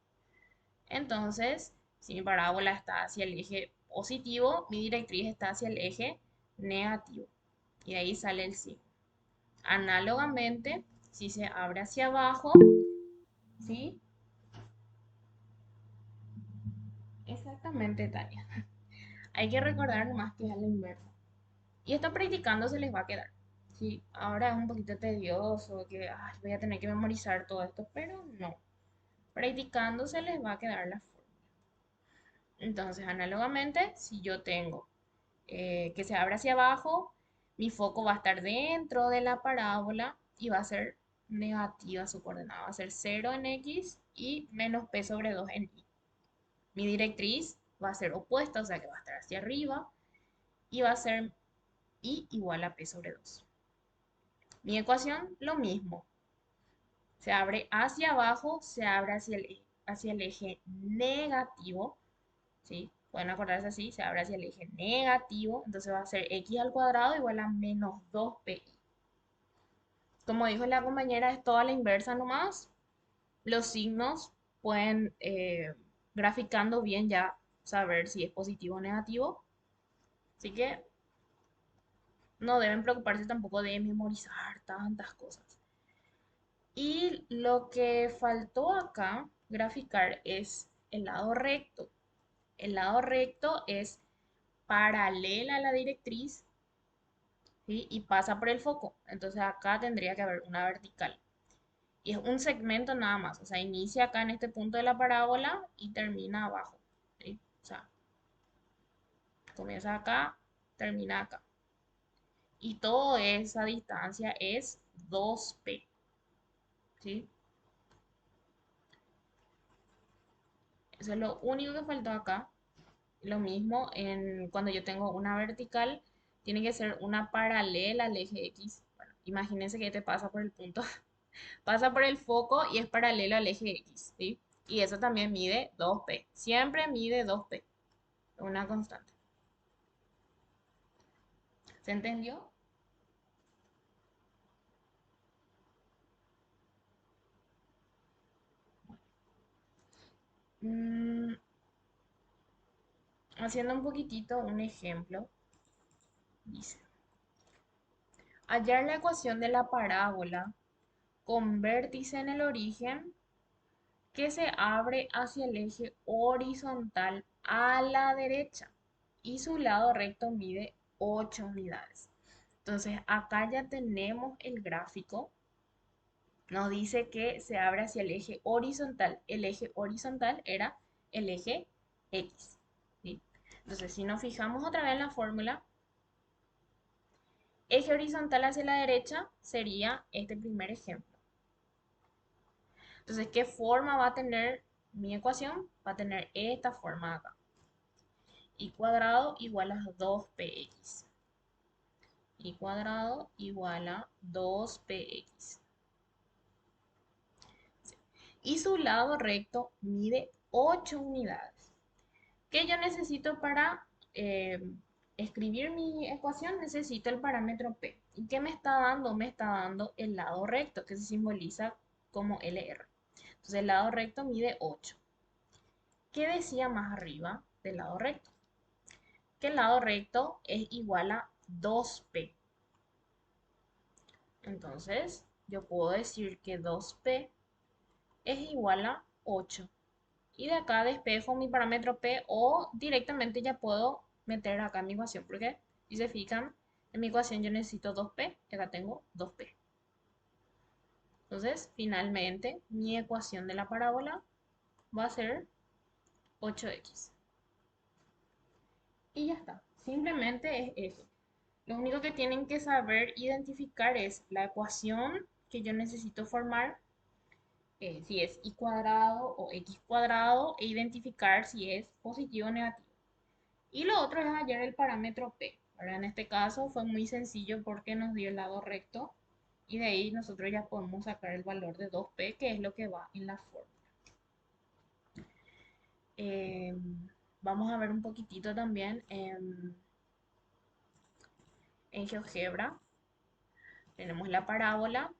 Speaker 1: Entonces, si mi parábola está hacia el eje positivo, mi directriz está hacia el eje negativo. Y de ahí sale el signo. Análogamente, si se abre hacia abajo, ¿sí? Exactamente, Tania. Hay que recordar nomás que es a la inversa. Y esto practicando se les va a quedar. Sí, ahora es un poquito tedioso, que ay, voy a tener que memorizar todo esto, pero no. Practicando se les va a quedar la forma. Entonces, análogamente, si yo tengo que se abra hacia abajo, mi foco va a estar dentro de la parábola y va a ser negativa su coordenada. Va a ser 0 en x y menos p sobre 2 en y. Mi directriz va a ser opuesta, o sea que va a estar hacia arriba y va a ser y igual a p sobre 2. Mi ecuación, lo mismo. Se abre hacia abajo, se abre hacia el eje negativo, ¿sí? Pueden acordarse así, se abre hacia el eje negativo, entonces va a ser x al cuadrado igual a menos 2pi. Como dijo la compañera, es toda la inversa nomás. Los signos pueden, graficando bien ya, saber si es positivo o negativo. Así que no deben preocuparse tampoco de memorizar tantas cosas. Y lo que faltó acá graficar es el lado recto. El lado recto es paralela a la directriz, ¿sí? Y pasa por el foco. Entonces acá tendría que haber una vertical. Y es un segmento nada más. O sea, inicia acá en este punto de la parábola y termina abajo, ¿sí? O sea, comienza acá, termina acá. Y toda esa distancia es 2p, ¿sí? Eso es lo único que faltó acá. Lo mismo cuando yo tengo una vertical, tiene que ser una paralela al eje X. Bueno, imagínense que te pasa por el punto, pasa por el foco y es paralelo al eje X, ¿sí? Y eso también mide 2p. Siempre mide 2p. Una constante. ¿Se entendió? Mm, haciendo un poquitito un ejemplo, dice, hallar la ecuación de la parábola con vértice en el origen que se abre hacia el eje horizontal a la derecha y su lado recto mide 8 unidades. Entonces acá ya tenemos el gráfico. Nos dice que se abre hacia el eje horizontal. El eje horizontal era el eje X, ¿sí? Entonces si nos fijamos otra vez en la fórmula, eje horizontal hacia la derecha sería este primer ejemplo. Entonces, ¿qué forma va a tener mi ecuación? Va a tener esta forma acá. Y cuadrado igual a 2px. Y cuadrado igual a 2px. Y su lado recto mide 8 unidades. ¿Qué yo necesito para escribir mi ecuación? Necesito el parámetro p. ¿Y qué me está dando? Me está dando el lado recto, que se simboliza como LR. Entonces el lado recto mide 8. ¿Qué decía más arriba del lado recto? Que el lado recto es igual a 2p. Entonces, yo puedo decir que 2p es igual a 8. Y de acá despejo mi parámetro p o directamente ya puedo meter acá mi ecuación. Porque si se fijan, En mi ecuación yo necesito 2p, y acá tengo 2p. Entonces, finalmente, mi ecuación de la parábola va a ser 8x. Y ya está. Simplemente es eso. Lo único que tienen que saber identificar es la ecuación que yo necesito formar, si es y cuadrado o x cuadrado, e identificar si es positivo o negativo. Y lo otro es hallar el parámetro p. Ahora, en este caso fue muy sencillo porque nos dio el lado recto y de ahí nosotros ya podemos sacar el valor de 2p, que es lo que va en la fórmula. Vamos a ver un poquitito también en GeoGebra. Tenemos la parábola,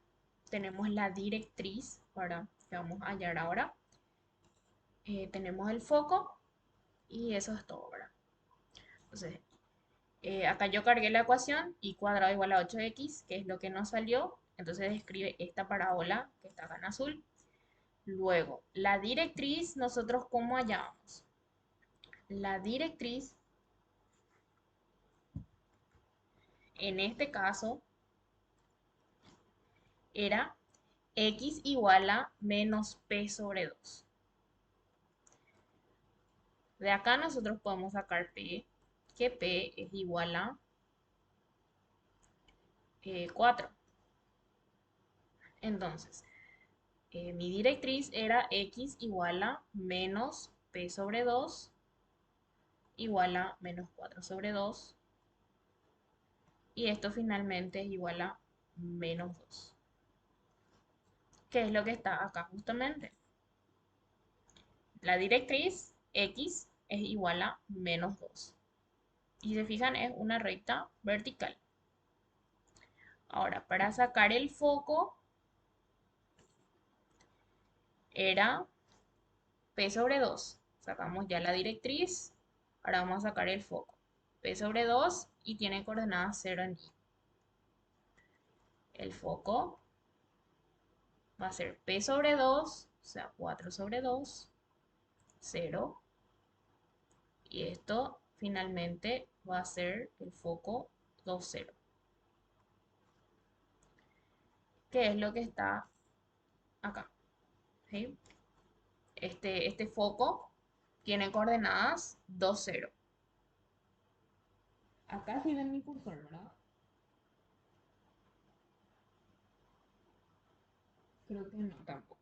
Speaker 1: tenemos la directriz, para que vamos a hallar ahora. Tenemos el foco y eso es todo, ¿verdad? Entonces, acá yo cargué la ecuación y cuadrado igual a 8x, que es lo que nos salió. Entonces describe esta parábola que está acá en azul. Luego, la directriz, nosotros ¿cómo hallamos? La directriz, en este caso, era x igual a menos p sobre 2. De acá nosotros podemos sacar p, que p es igual a 4. Entonces, mi directriz era x igual a menos p sobre 2 igual a menos 4 sobre 2. Y esto finalmente es igual a menos 2. ¿Qué es lo que está acá justamente? La directriz x es igual a menos 2. Y si se fijan, es una recta vertical. Ahora, para sacar el foco, era p sobre 2. Sacamos ya la directriz. Ahora vamos a sacar el foco. P sobre 2 y tiene coordenadas 0 en y. El foco va a ser P sobre 2, o sea, 4 sobre 2, 0. Y esto finalmente va a ser el foco 2, 0. Que es lo que está acá. ¿Sí? Este foco tiene coordenadas 2, 0. Acá sí ven mi cursor, ¿verdad? Creo que no, tampoco.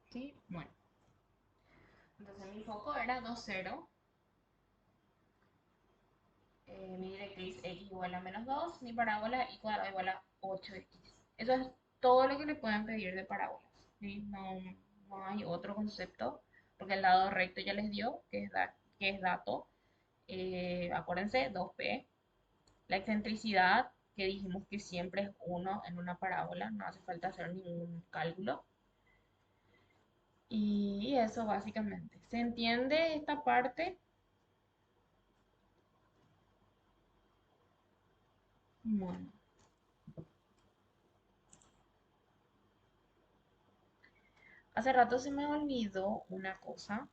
Speaker 1: ¿Sí? Bueno. Entonces mi foco era 2, 0. Mi directriz x igual a menos 2. Mi parábola y cuadrado igual a 8x. Eso es todo lo que le pueden pedir de parábolas. ¿Sí? No, no hay otro concepto, porque el lado recto ya les dio, que es dato. Acuérdense, 2p. La excentricidad, que dijimos que siempre es 1 en una parábola, no hace falta hacer ningún cálculo. Y eso básicamente. ¿Se entiende esta parte? Bueno. Hace rato se me olvidó una cosa.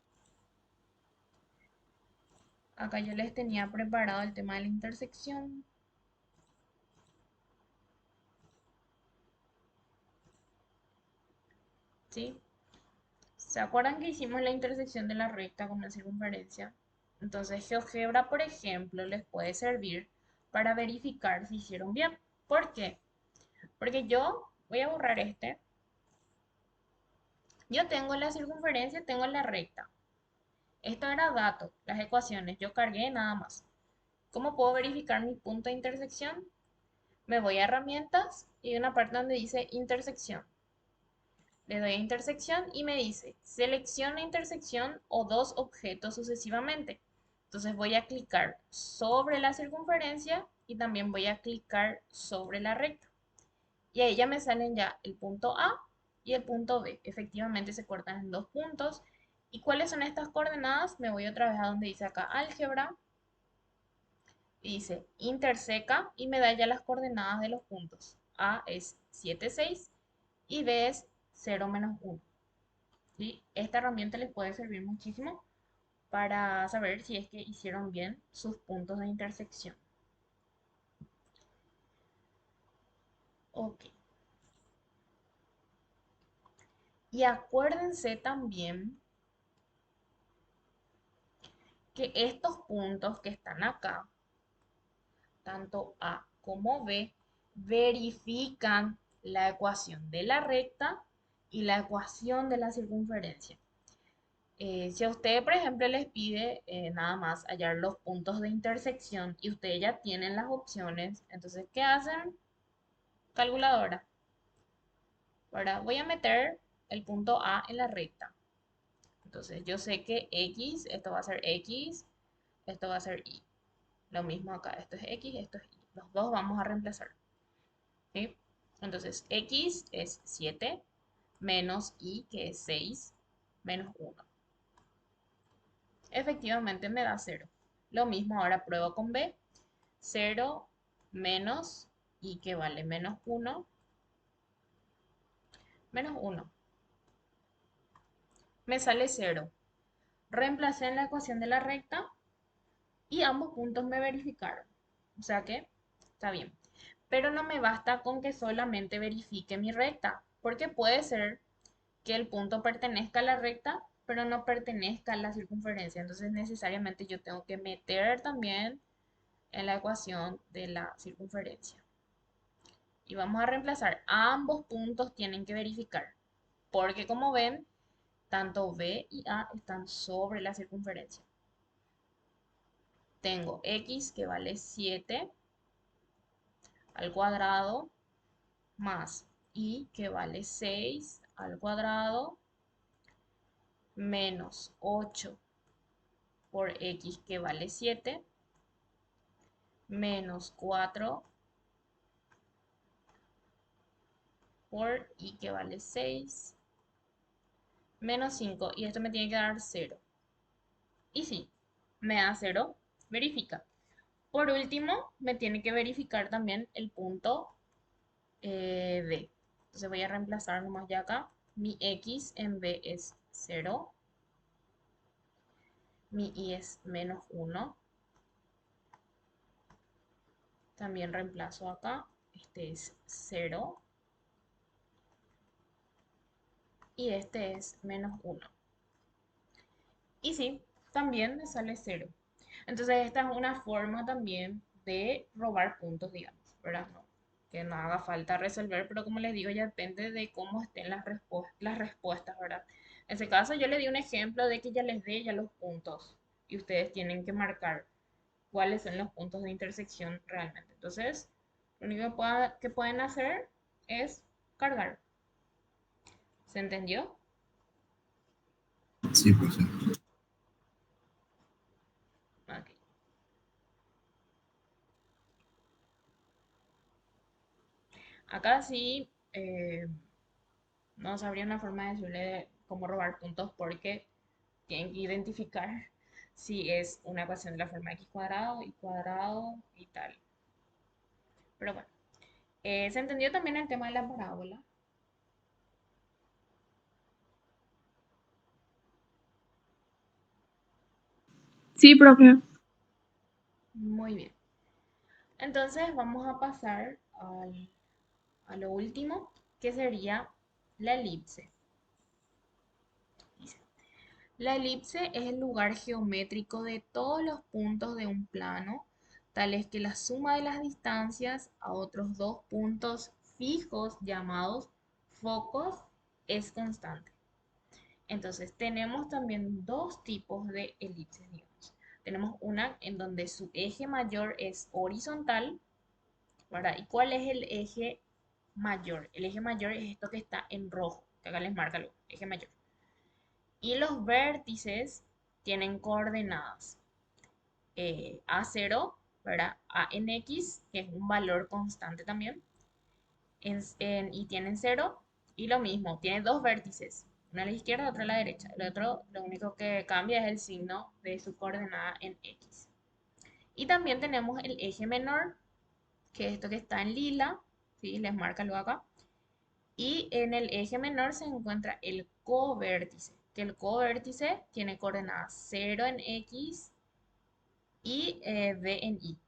Speaker 1: Acá yo les tenía preparado el tema de la intersección. ¿Sí? ¿Se acuerdan que hicimos la intersección de la recta con la circunferencia? Entonces, GeoGebra, por ejemplo, les puede servir para verificar si hicieron bien. ¿Por qué? Porque yo voy a borrar este. Yo tengo la circunferencia, tengo la recta. Esto era dato, las ecuaciones. Yo cargué nada más. ¿Cómo puedo verificar mi punto de intersección? Me voy a herramientas y hay una parte donde dice intersección. Le doy a intersección y me dice selecciona intersección o dos objetos sucesivamente. Entonces voy a clicar sobre la circunferencia y también voy a clicar sobre la recta. Y ahí ya me salen ya el punto A y el punto B. Efectivamente se cortan en dos puntos. ¿Y cuáles son estas coordenadas? Me voy otra vez a donde dice acá álgebra. Y dice interseca y me da ya las coordenadas de los puntos. A es 7, 6 y B es 0, menos 1. ¿Sí? Esta herramienta les puede servir muchísimo para saber si es que hicieron bien sus puntos de intersección. Ok. Y acuérdense también que estos puntos que están acá, tanto A como B, verifican la ecuación de la recta y la ecuación de la circunferencia. Si a usted, por ejemplo, les pide nada más hallar los puntos de intersección y ustedes ya tienen las opciones, entonces, ¿qué hacen? Calculadora. Ahora voy a meter el punto A en la recta. Entonces, yo sé que X, esto va a ser X, esto va a ser Y. Lo mismo acá, esto es X, esto es Y. Los dos vamos a reemplazar. ¿Sí? Entonces, X es 7 menos Y, que es 6, menos 1. Efectivamente me da 0. Lo mismo ahora pruebo con B. 0 menos Y, que vale menos 1, menos 1. Me sale 0. Reemplacé en la ecuación de la recta y ambos puntos me verificaron. O sea que está bien. Pero no me basta con que solamente verifique mi recta, porque puede ser que el punto pertenezca a la recta, pero no pertenezca a la circunferencia. Entonces necesariamente yo tengo que meter también en la ecuación de la circunferencia. Y vamos a reemplazar. Ambos puntos tienen que verificar, porque como ven, tanto B y A están sobre la circunferencia. Tengo X, que vale 7 al cuadrado, más Y, que vale 6 al cuadrado, menos 8 por X, que vale 7, menos 4 por Y, que vale 6, menos 5. Y esto me tiene que dar 0. Y sí, me da 0, verifica. Por último, me tiene que verificar también el punto D. Entonces voy a reemplazar nomás ya acá. Mi X en B es 0. Mi Y es menos 1. También reemplazo acá. Este es 0. Y este es menos 1. Y sí, también me sale 0. Entonces esta es una forma también de robar puntos, digamos, ¿verdad? No, que no haga falta resolver, pero como les digo, ya depende de cómo estén las respuestas, ¿verdad? En ese caso yo le di un ejemplo de que ya les dé ya los puntos y ustedes tienen que marcar cuáles son los puntos de intersección realmente. Entonces, lo único que pueden hacer es cargar. ¿Se entendió?
Speaker 2: Sí, profe.
Speaker 1: Ok. Acá sí no sabría una forma de decirle cómo robar puntos porque tienen que identificar si es una ecuación de la forma x cuadrado y tal. Pero bueno, se entendió también el tema de la parábola.
Speaker 3: Sí, profe.
Speaker 1: Muy bien. Entonces vamos a pasar a lo último, que sería la elipse. Dice, la elipse es el lugar geométrico de todos los puntos de un plano, tales que la suma de las distancias a otros dos puntos fijos llamados focos es constante. Entonces, tenemos también dos tipos de elipses, digamos. Tenemos una en donde su eje mayor es horizontal, ¿verdad? ¿Y cuál es el eje mayor? El eje mayor es esto que está en rojo, que acá les marca el eje mayor. Y los vértices tienen coordenadas A0, ¿verdad? A en X, que es un valor constante también, y tienen 0. Y lo mismo, tiene dos vértices, uno a la izquierda y otro a la derecha. El otro, lo único que cambia es el signo de su coordenada en X. Y también tenemos el eje menor, que es esto que está en lila, ¿sí? Les marca luego acá. Y en el eje menor se encuentra el covértice. que el covértice tiene coordenadas 0 en X y B en Y.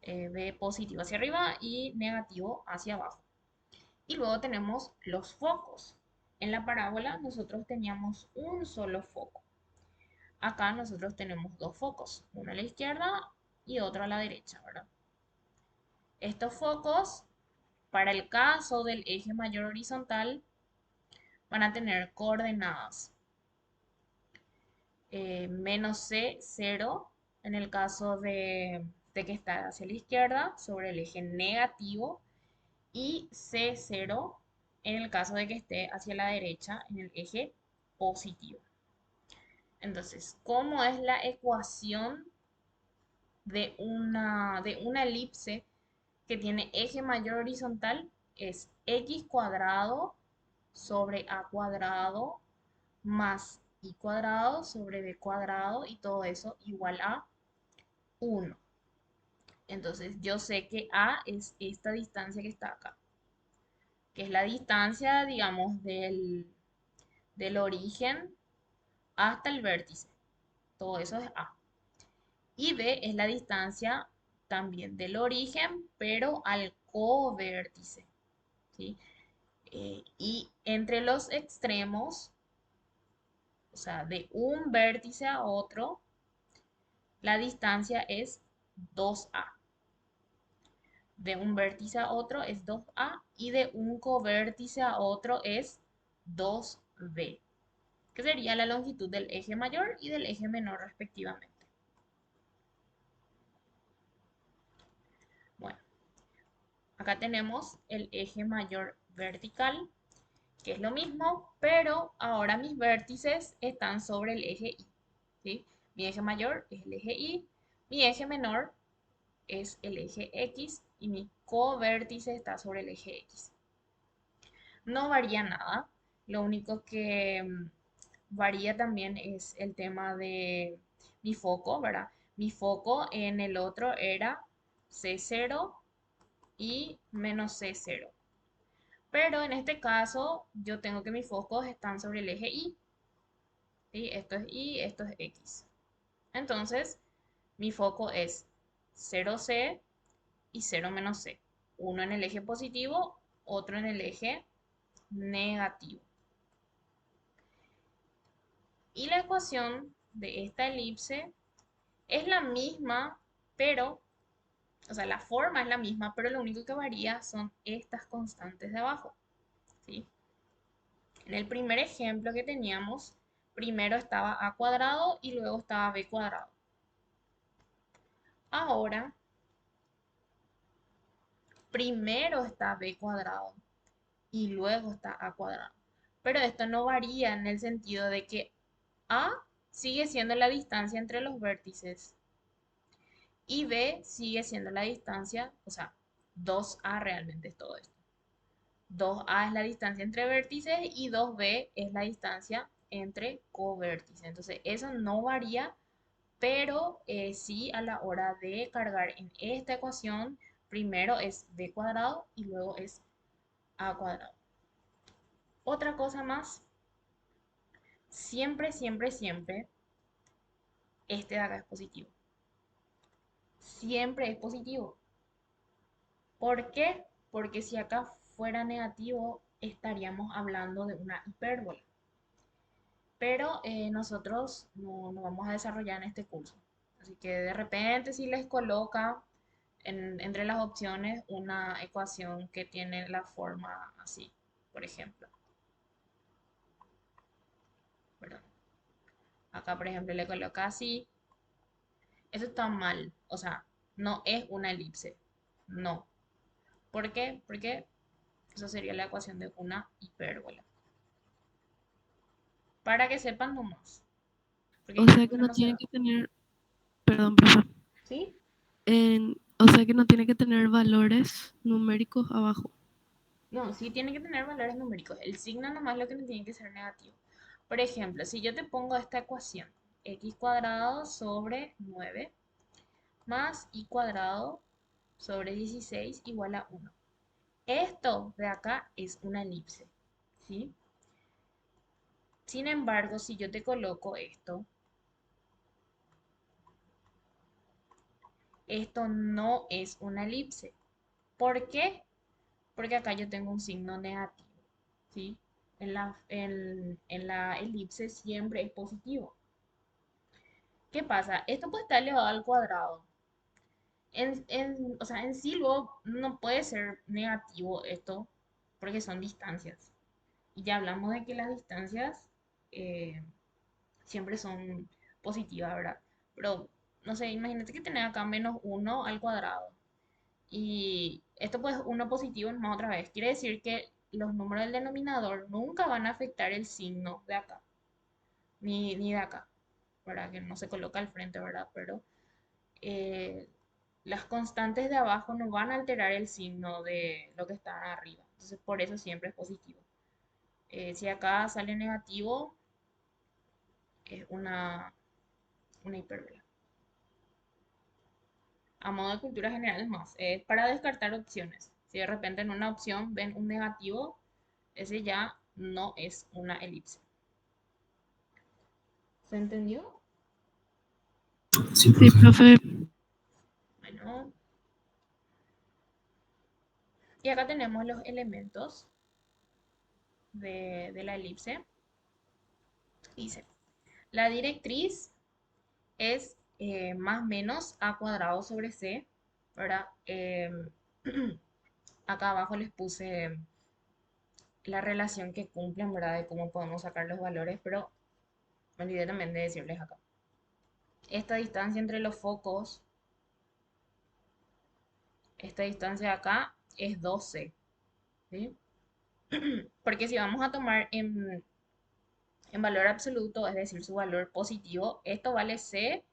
Speaker 1: B positivo hacia arriba y negativo hacia abajo. Y luego tenemos los focos. En la parábola nosotros teníamos un solo foco. Acá nosotros tenemos dos focos, uno a la izquierda y otro a la derecha, ¿verdad? Estos focos, para el caso del eje mayor horizontal, van a tener coordenadas menos C, 0, en el caso de que está hacia la izquierda, sobre el eje negativo, y C0 en el caso de que esté hacia la derecha, en el eje positivo. Entonces, ¿cómo es la ecuación de una elipse que tiene eje mayor horizontal? Es x cuadrado sobre a cuadrado más y cuadrado sobre b cuadrado y todo eso igual a 1. Entonces yo sé que a es esta distancia que está acá, que es la distancia, digamos, del origen hasta el vértice. Todo eso es a. Y b es la distancia también del origen, pero al covértice, ¿sí? Y entre los extremos, o sea, de un vértice a otro, la distancia es 2a. De un vértice a otro es 2a y de un covértice a otro es 2b, que sería la longitud del eje mayor y del eje menor respectivamente. Bueno, acá tenemos el eje mayor vertical, que es lo mismo, pero ahora mis vértices están sobre el eje Y, ¿sí? Mi eje mayor es el eje Y, mi eje menor es el eje X y mi covértice está sobre el eje X. No varía nada, lo único que varía también es el tema de mi foco, ¿verdad? Mi foco en el otro era C0 y menos C0. Pero en este caso yo tengo que mis focos están sobre el eje Y. ¿Sí? Esto es Y, esto es X. Entonces, mi foco es 0C y 0 menos C. Uno en el eje positivo, otro en el eje negativo. Y la ecuación de esta elipse es la misma, pero, o sea, la forma es la misma, pero lo único que varía son estas constantes de abajo, ¿sí? En el primer ejemplo que teníamos, primero estaba a cuadrado y luego estaba b cuadrado. Ahora, primero está b cuadrado y luego está a cuadrado. Pero esto no varía en el sentido de que a sigue siendo la distancia entre los vértices y b sigue siendo la distancia, o sea, 2a realmente es todo esto. 2a es la distancia entre vértices y 2b es la distancia entre covértices. Entonces, eso no varía, pero sí a la hora de cargar en esta ecuación, primero es b cuadrado y luego es a cuadrado. Otra cosa más, siempre, siempre, siempre, este de acá es positivo. Siempre es positivo. ¿Por qué? Porque si acá fuera negativo, estaríamos hablando de una hipérbola. Pero nosotros no vamos a desarrollar en este curso. Así que de repente si les coloca entre las opciones una ecuación que tiene la forma así, por ejemplo. ¿Verdad? Acá, por ejemplo, le coloca así. Eso está mal. O sea, no es una elipse. No. ¿Por qué? Porque eso sería la ecuación de una hipérbola. Para que sepan nomás. Porque
Speaker 3: O
Speaker 1: hay
Speaker 3: sea
Speaker 1: gente
Speaker 3: que
Speaker 1: que
Speaker 3: no
Speaker 1: no se
Speaker 3: tiene
Speaker 1: da.
Speaker 3: que tener, perdón, profe.
Speaker 1: ¿Sí?
Speaker 3: O sea que no tiene que tener valores numéricos abajo.
Speaker 1: No, sí tiene que tener valores numéricos. El signo nomás lo que no tiene que ser negativo. Por ejemplo, si yo te pongo esta ecuación, x cuadrado sobre 9 más y cuadrado sobre 16 igual a 1. Esto de acá es una elipse, ¿sí? Sin embargo, si yo te coloco esto no es una elipse. ¿Por qué? Porque acá yo tengo un signo negativo, ¿sí? En la elipse siempre es positivo. ¿Qué pasa? Esto puede estar elevado al cuadrado. O sea, en sí luego no puede ser negativo esto porque son distancias. Y ya hablamos de que las distancias eh, siempre son positivas, ¿verdad? Pero, no sé, imagínate que tenés acá -1 al cuadrado. Y esto pues uno positivo más otra vez. Quiere decir que los números del denominador nunca van a afectar el signo de acá, ni de acá, ¿verdad? Que no se coloca al frente, ¿verdad? Pero eh, las constantes de abajo no van a alterar el signo de lo que está arriba. Entonces por eso siempre es positivo. Si acá sale negativo, es una hipérbola. A modo de cultura general más, es para descartar opciones. Si de repente en una opción ven un negativo, ese ya no es una elipse. ¿Se entendió?
Speaker 2: Sí,
Speaker 3: Sí,
Speaker 2: profe.
Speaker 3: profe.
Speaker 1: Bueno, y acá tenemos los elementos de la elipse. Dice, la directriz es más menos a cuadrado sobre c, ¿verdad? Acá abajo les puse la relación que cumplen, ¿verdad? De cómo podemos sacar los valores, pero me olvidé también de decirles acá. Esta distancia entre los focos, esta distancia de acá es 12, ¿sí? Porque si vamos a tomar en valor absoluto, es decir, su valor positivo, esto vale c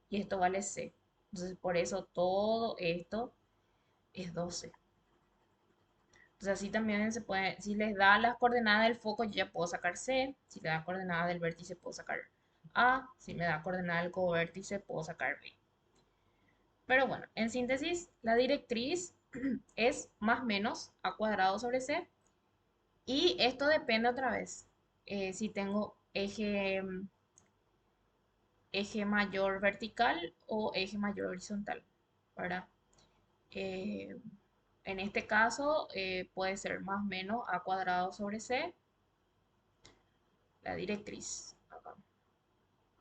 Speaker 1: y esto vale c. Entonces, por eso todo esto es 12. Entonces, así también se puede, si les da las coordenadas del foco, yo ya puedo sacar c. Si le da coordenadas del vértice, puedo sacar a. Si me da coordenadas del covértice, puedo sacar b. Pero bueno, en síntesis, la directriz es más menos a cuadrado sobre c. Y esto depende otra vez. Si tengo eje mayor vertical o eje mayor horizontal, ¿verdad? Eh, en este caso puede ser más o menos a cuadrado sobre c, la directriz. Acá.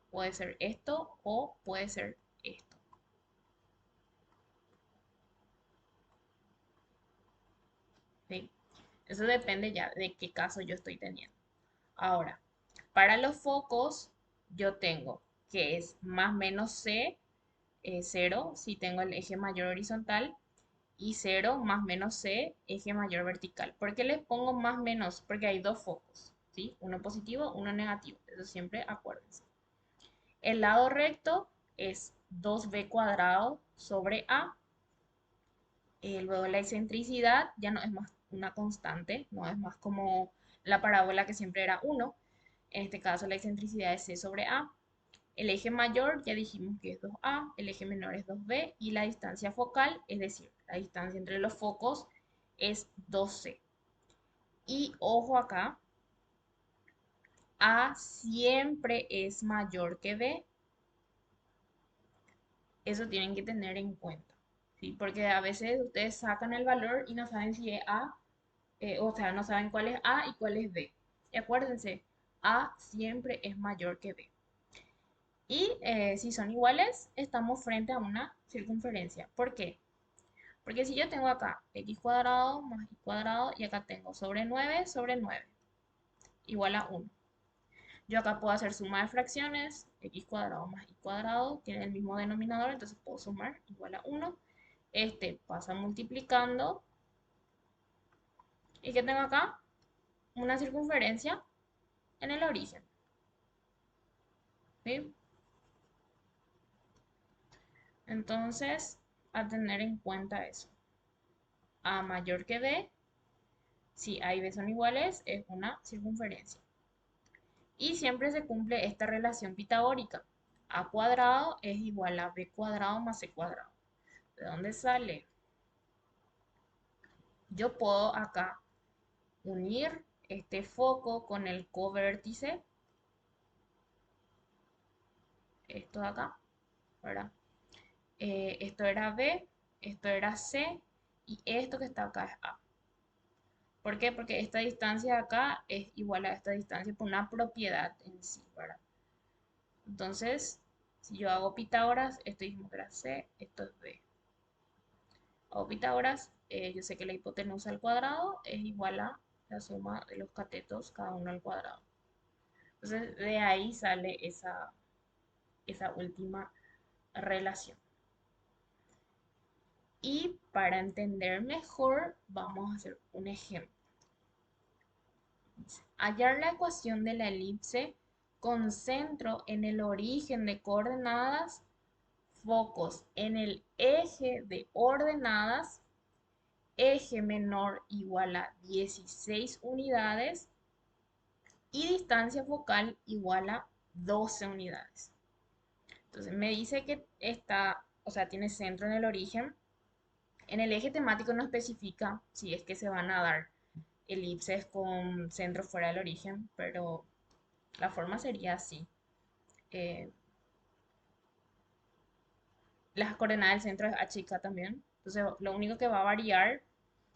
Speaker 1: Puede ser esto o puede ser esto. ¿Sí? Eso depende ya de qué caso yo estoy teniendo. Ahora, para los focos, yo tengo que es más menos c, 0, si tengo el eje mayor horizontal, y 0 más menos c, eje mayor vertical. ¿Por qué les pongo más menos? Porque hay dos focos, ¿sí? Uno positivo, uno negativo. Eso siempre acuérdense. El lado recto es 2b cuadrado sobre a. Luego la excentricidad ya no es más una constante, no es más como la parábola que siempre era 1. En este caso la excentricidad es c sobre a. El eje mayor ya dijimos que es 2a, el eje menor es 2b y la distancia focal, es decir, la distancia entre los focos es 2c. Y ojo acá, a siempre es mayor que b. Eso tienen que tener en cuenta, ¿sí? Porque a veces ustedes sacan el valor y no saben si es a, o sea, no saben cuál es a y cuál es b. Y acuérdense, a siempre es mayor que b. Y si son iguales, estamos frente a una circunferencia. ¿Por qué? Porque si yo tengo acá x cuadrado más y cuadrado y acá tengo sobre 9 igual a 1. Yo acá puedo hacer suma de fracciones, x cuadrado más y cuadrado, tiene el mismo denominador, entonces puedo sumar igual a 1. Este pasa multiplicando. ¿Y qué tengo acá? Una circunferencia en el origen. ¿Sí? Entonces, a tener en cuenta eso. A mayor que b, si A y B son iguales, es una circunferencia. Y siempre se cumple esta relación pitagórica. A cuadrado es igual a b cuadrado más c cuadrado. ¿De dónde sale? Yo puedo acá unir este foco con el covértice esto de acá, ¿verdad? Esto era B, esto era C y esto que está acá es A. ¿Por qué? Porque esta distancia de acá es igual a esta distancia por una propiedad en sí, ¿verdad? Entonces, si yo hago Pitágoras, esto dijimos que era C, esto es B. Hago Pitágoras, yo sé que la hipotenusa al cuadrado es igual a la suma de los catetos, cada uno al cuadrado. Entonces, de ahí sale esa última relación. Y para entender mejor, vamos a hacer un ejemplo. Hallar la ecuación de la elipse con centro en el origen de coordenadas, focos en el eje de ordenadas, eje menor igual a 16 unidades y distancia focal igual a 12 unidades. Entonces me dice que está, o sea, tiene centro en el origen. En el eje temático no especifica si es que se van a dar elipses con centro fuera del origen, pero la forma sería así. Eh, las coordenadas del centro es h y k también. Entonces lo único que va a variar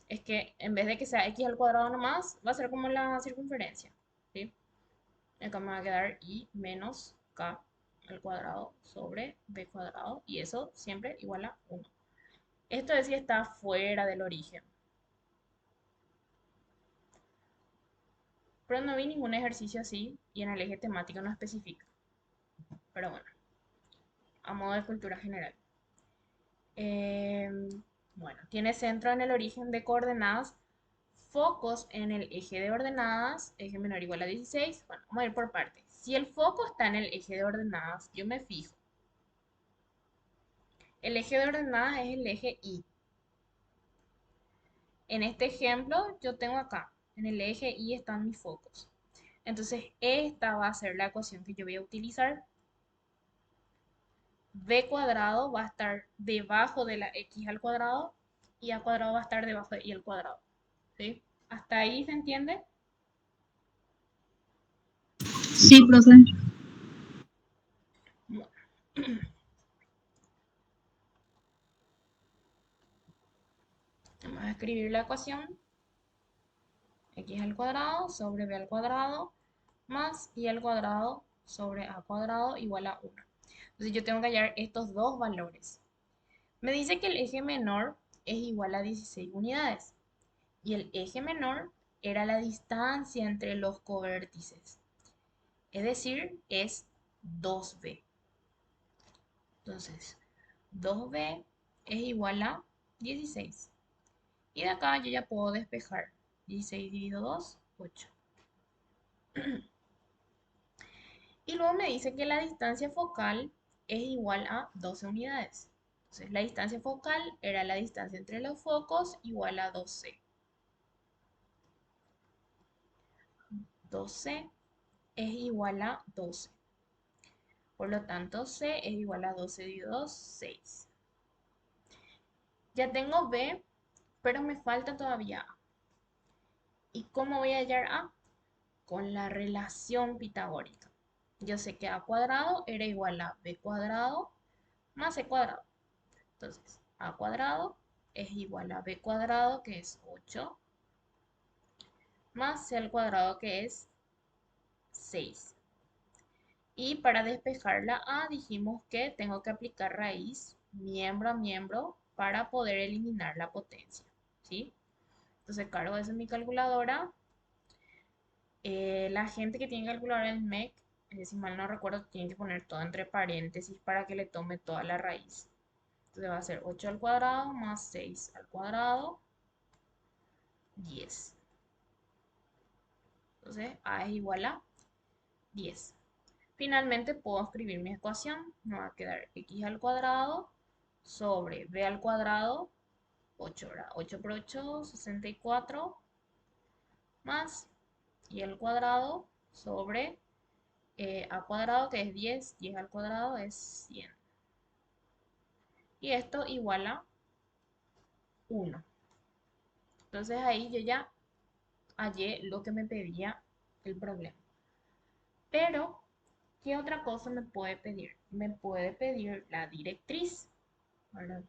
Speaker 1: es que en vez de que sea x al cuadrado nomás, va a ser como la circunferencia. ¿Sí? Acá me va a quedar y menos k al cuadrado sobre b cuadrado. Y eso siempre igual a 1. Esto es si está fuera del origen. Pero no vi ningún ejercicio así y en el eje temático no especifica. Pero bueno, a modo de cultura general. Bueno, tiene centro en el origen de coordenadas, focos en el eje de ordenadas, eje menor igual a 16. Bueno, vamos a ir por partes. Si el foco está en el eje de ordenadas, yo me fijo. El eje de ordenadas es el eje Y. En este ejemplo, yo tengo acá, en el eje Y están mis focos. Entonces, esta va a ser la ecuación que yo voy a utilizar. B cuadrado va a estar debajo de la X al cuadrado y A cuadrado va a estar debajo de Y al cuadrado. ¿Sí? ¿Hasta ahí se entiende?
Speaker 4: Sí, profe.
Speaker 1: Bueno, vamos a escribir la ecuación. X al cuadrado sobre B al cuadrado más Y al cuadrado sobre A cuadrado igual a 1. Entonces yo tengo que hallar estos dos valores. Me dice que el eje menor es igual a 16 unidades. Y el eje menor era la distancia entre los covértices. Es decir, es 2b. Entonces, 2b es igual a 16. Y de acá yo ya puedo despejar. 16 dividido 2, 8. Y luego me dice que la distancia focal es igual a 12 unidades. Entonces, la distancia focal era la distancia entre los focos igual a 12. 12 es igual a 12. Por lo tanto, C es igual a 12 dividido 2, 6. Ya tengo B, pero me falta todavía A. ¿Y cómo voy a hallar A? Con la relación pitagórica. Yo sé que A cuadrado era igual a B cuadrado más C cuadrado. Entonces, A cuadrado es igual a B cuadrado, que es 8, más C al cuadrado, que es 6. Y para despejar la A dijimos que tengo que aplicar raíz miembro a miembro para poder eliminar la potencia. ¿Sí? Entonces cargo eso en mi calculadora. La gente que tiene calculadora en MEC, si mal no recuerdo, tiene que poner todo entre paréntesis para que le tome toda la raíz. Entonces va a ser 8 al cuadrado más 6 al cuadrado, 10. Entonces A es igual a 10. Finalmente puedo escribir mi ecuación. Me va a quedar x al cuadrado sobre b al cuadrado, 8, ¿verdad? 8 por 8, 64, más y al cuadrado sobre a cuadrado, que es 10, 10 al cuadrado es 100. Y esto igual a 1. Entonces ahí yo ya hallé lo que me pedía el problema. Pero ¿Qué otra cosa me puede pedir? Me puede pedir la directriz, ¿verdad?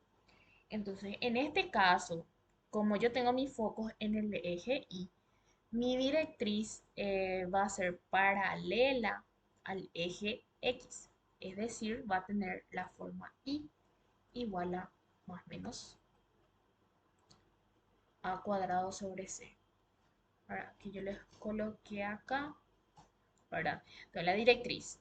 Speaker 1: Entonces, en este caso, como yo tengo mis focos en el eje Y, mi directriz va a ser paralela al eje X. Es decir, va a tener la forma Y igual a más o menos A cuadrado sobre C. Ahora, que yo les coloqué acá, ¿verdad? Entonces, la directriz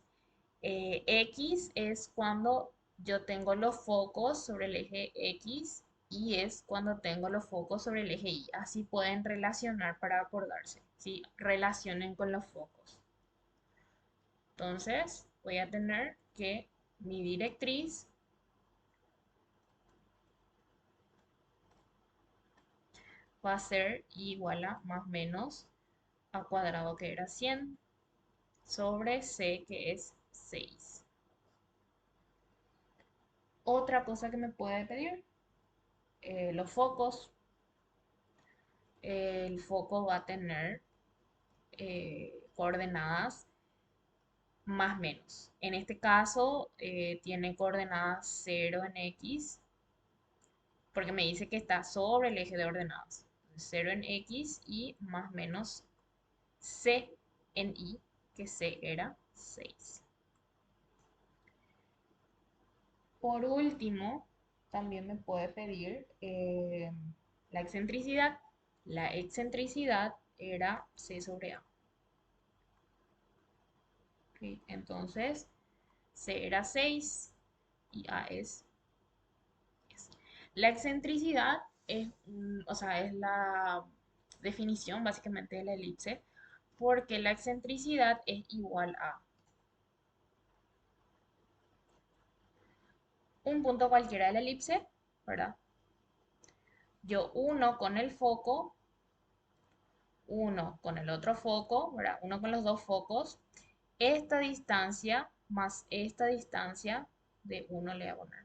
Speaker 1: X es cuando yo tengo los focos sobre el eje X y es cuando tengo los focos sobre el eje Y. Así pueden relacionar para acordarse, ¿sí? Relacionen con los focos. Entonces, voy a tener que mi directriz va a ser igual a más o menos A cuadrado, que era 100, sobre C, que es 6. Otra cosa que me puede pedir, los focos. El foco va a tener coordenadas más menos. En este caso tiene coordenadas 0 en X, porque me dice que está sobre el eje de ordenadas. 0 en X y más menos C en Y, que C era 6. Por último, también me puede pedir la excentricidad. La excentricidad era C sobre A. ¿Ok? Entonces, C era 6 y A es 10. La excentricidad es, o sea, es la definición básicamente de la elipse, porque la excentricidad es igual a un punto cualquiera de la elipse, ¿verdad? Yo uno con el foco, uno con el otro foco, ¿verdad? Uno con los dos focos. Esta distancia más esta distancia de 1 le voy a poner.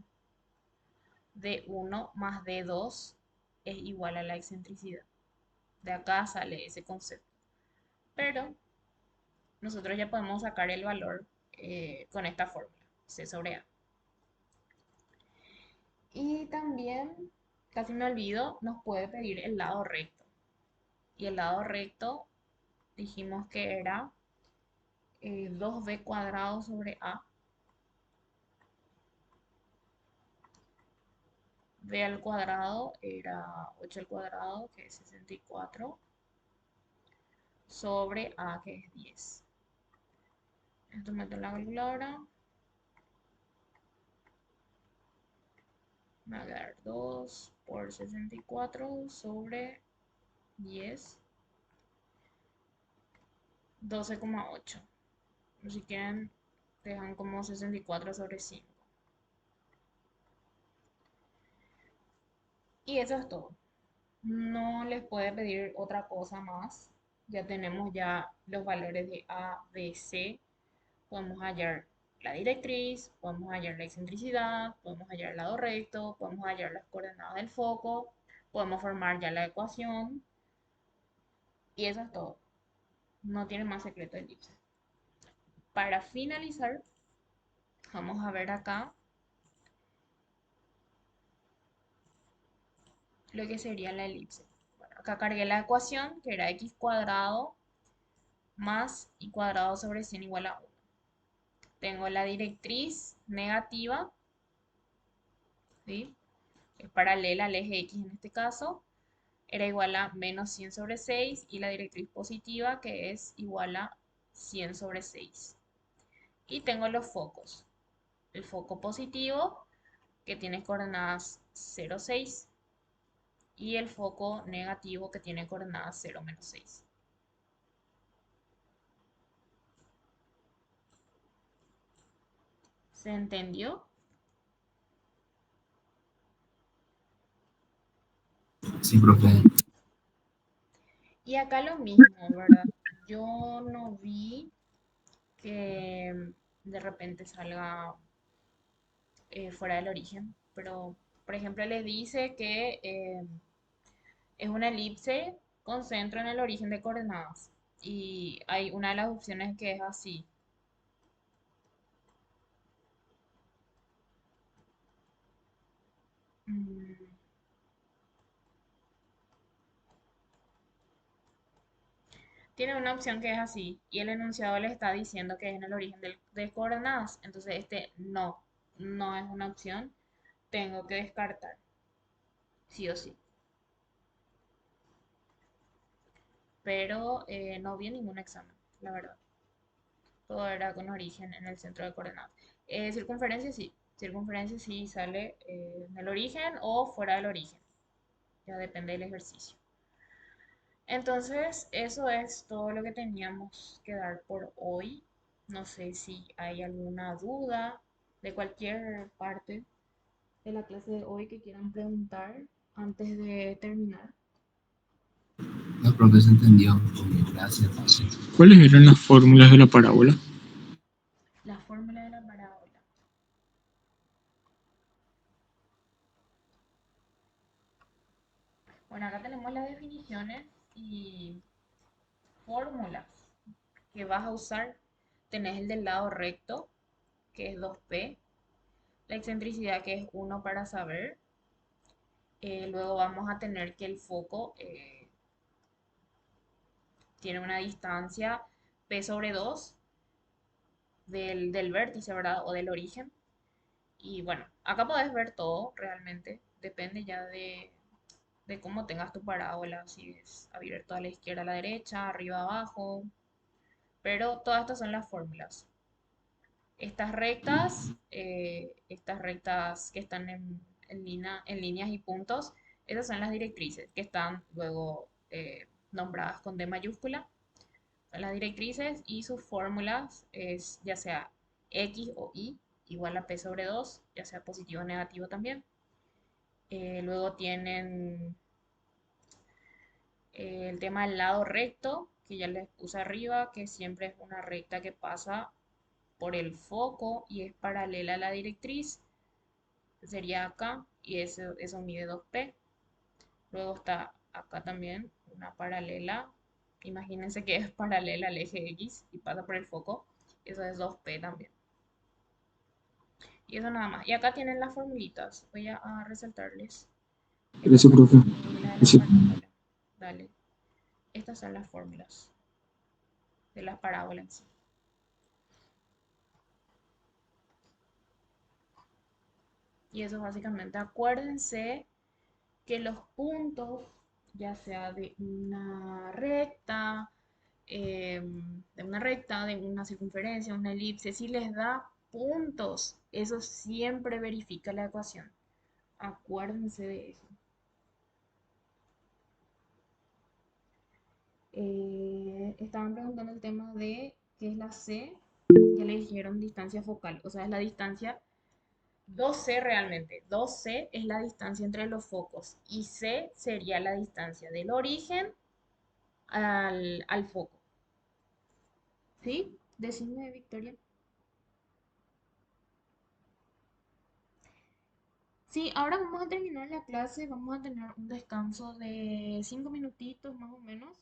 Speaker 1: De 1 más de 2 es igual a la excentricidad. De acá sale ese concepto. Pero nosotros ya podemos sacar el valor con esta fórmula, C sobre A. Y también, casi me olvido, nos puede pedir el lado recto. Y el lado recto dijimos que era 2b cuadrado sobre A. B al cuadrado era 8 al cuadrado, que es 64, sobre A, que es 10. Esto meto en la calculadora. Me va a dar 2 por 64 sobre 10, 12,8. Si quieren, dejan como 64 sobre 5. Y eso es todo. No les puede pedir otra cosa más. Ya tenemos ya los valores de A, B, C. Podemos hallar la directriz, podemos hallar la excentricidad, podemos hallar el lado recto, podemos hallar las coordenadas del foco, podemos formar ya la ecuación. Y eso es todo. No tiene más secreto de elipse. Para finalizar, vamos a ver acá lo que sería la elipse. Bueno, acá cargué la ecuación, que era x cuadrado más y cuadrado sobre 100 igual a 1. Tengo la directriz negativa, ¿sí? Es paralela al eje X en este caso, era igual a menos 100 sobre 6, y la directriz positiva, que es igual a 100 sobre 6. Y tengo los focos. El foco positivo, que tiene coordenadas 0, 6, y el foco negativo, que tiene coordenadas 0, menos 6. ¿Se entendió?
Speaker 2: Sí, profe.
Speaker 1: Y acá lo mismo, ¿verdad? Yo no vi que de repente salga fuera del origen, pero por ejemplo les dice que es una elipse con centro en el origen de coordenadas, y hay una de las opciones que es así. mm, tiene una opción que es así, y el enunciado le está diciendo que es en el origen de coordenadas. Entonces este no es una opción. Tengo que descartar, sí o sí. Pero no vi ningún examen, la verdad. Todo era con origen en el centro de coordenadas. Circunferencia sí sale en el origen o fuera del origen. Ya depende del ejercicio. Entonces, eso es todo lo que teníamos que dar por hoy. No sé si hay alguna duda de cualquier parte de la clase de hoy que quieran preguntar antes de terminar.
Speaker 2: No, profe, se entendió. Gracias.
Speaker 5: ¿Cuáles eran las fórmulas de la parábola?
Speaker 1: La fórmula de la parábola. Bueno, acá tenemos las definiciones y fórmulas que vas a usar. Tenés el del lado recto, que es 2p, la excentricidad, que es 1 para saber. Luego vamos a tener que el foco tiene una distancia p sobre 2 del vértice, ¿verdad? O del origen. Y bueno, acá podés ver todo realmente. Depende ya de cómo tengas tu parábola, si es abierto a la izquierda, a la derecha, arriba, abajo. Pero todas estas son las fórmulas. Estas rectas que están en líneas y puntos, esas son las directrices que están luego nombradas con D mayúscula. Son las directrices y sus fórmulas es ya sea X o Y igual a P sobre 2, ya sea positivo o negativo también. Luego tienen el tema del lado recto, que ya les puse arriba, que siempre es una recta que pasa por el foco y es paralela a la directriz, sería acá, y eso mide 2p. Luego está acá también una paralela, imagínense que es paralela al eje X y pasa por el foco, eso es 2p también. Y eso nada más. Y acá tienen las formulitas, voy a resaltarles. Estas
Speaker 5: Gracias,
Speaker 1: son las
Speaker 5: profe.
Speaker 1: fórmulas de la parábola. Dale. Estas son las fórmulas de la parábola en sí. Y eso básicamente, acuérdense que los puntos, ya sea de una circunferencia, una elipse, si les da puntos, eso siempre verifica la ecuación. Acuérdense de eso. Estaban preguntando el tema de qué es la C. Ya le dijeron distancia focal, o sea, es la distancia 2C realmente. 2C es la distancia entre los focos y C sería la distancia del origen al foco. ¿Sí? Decime, Victoria. Sí, ahora vamos a terminar la clase, vamos a tener un descanso de 5 minutitos más o menos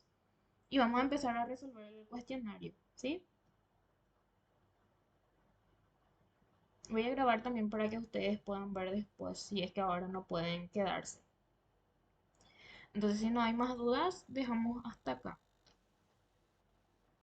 Speaker 1: y vamos a empezar a resolver el cuestionario, ¿sí? Voy a grabar también para que ustedes puedan ver después si es que ahora no pueden quedarse. Entonces, si no hay más dudas, dejamos hasta acá.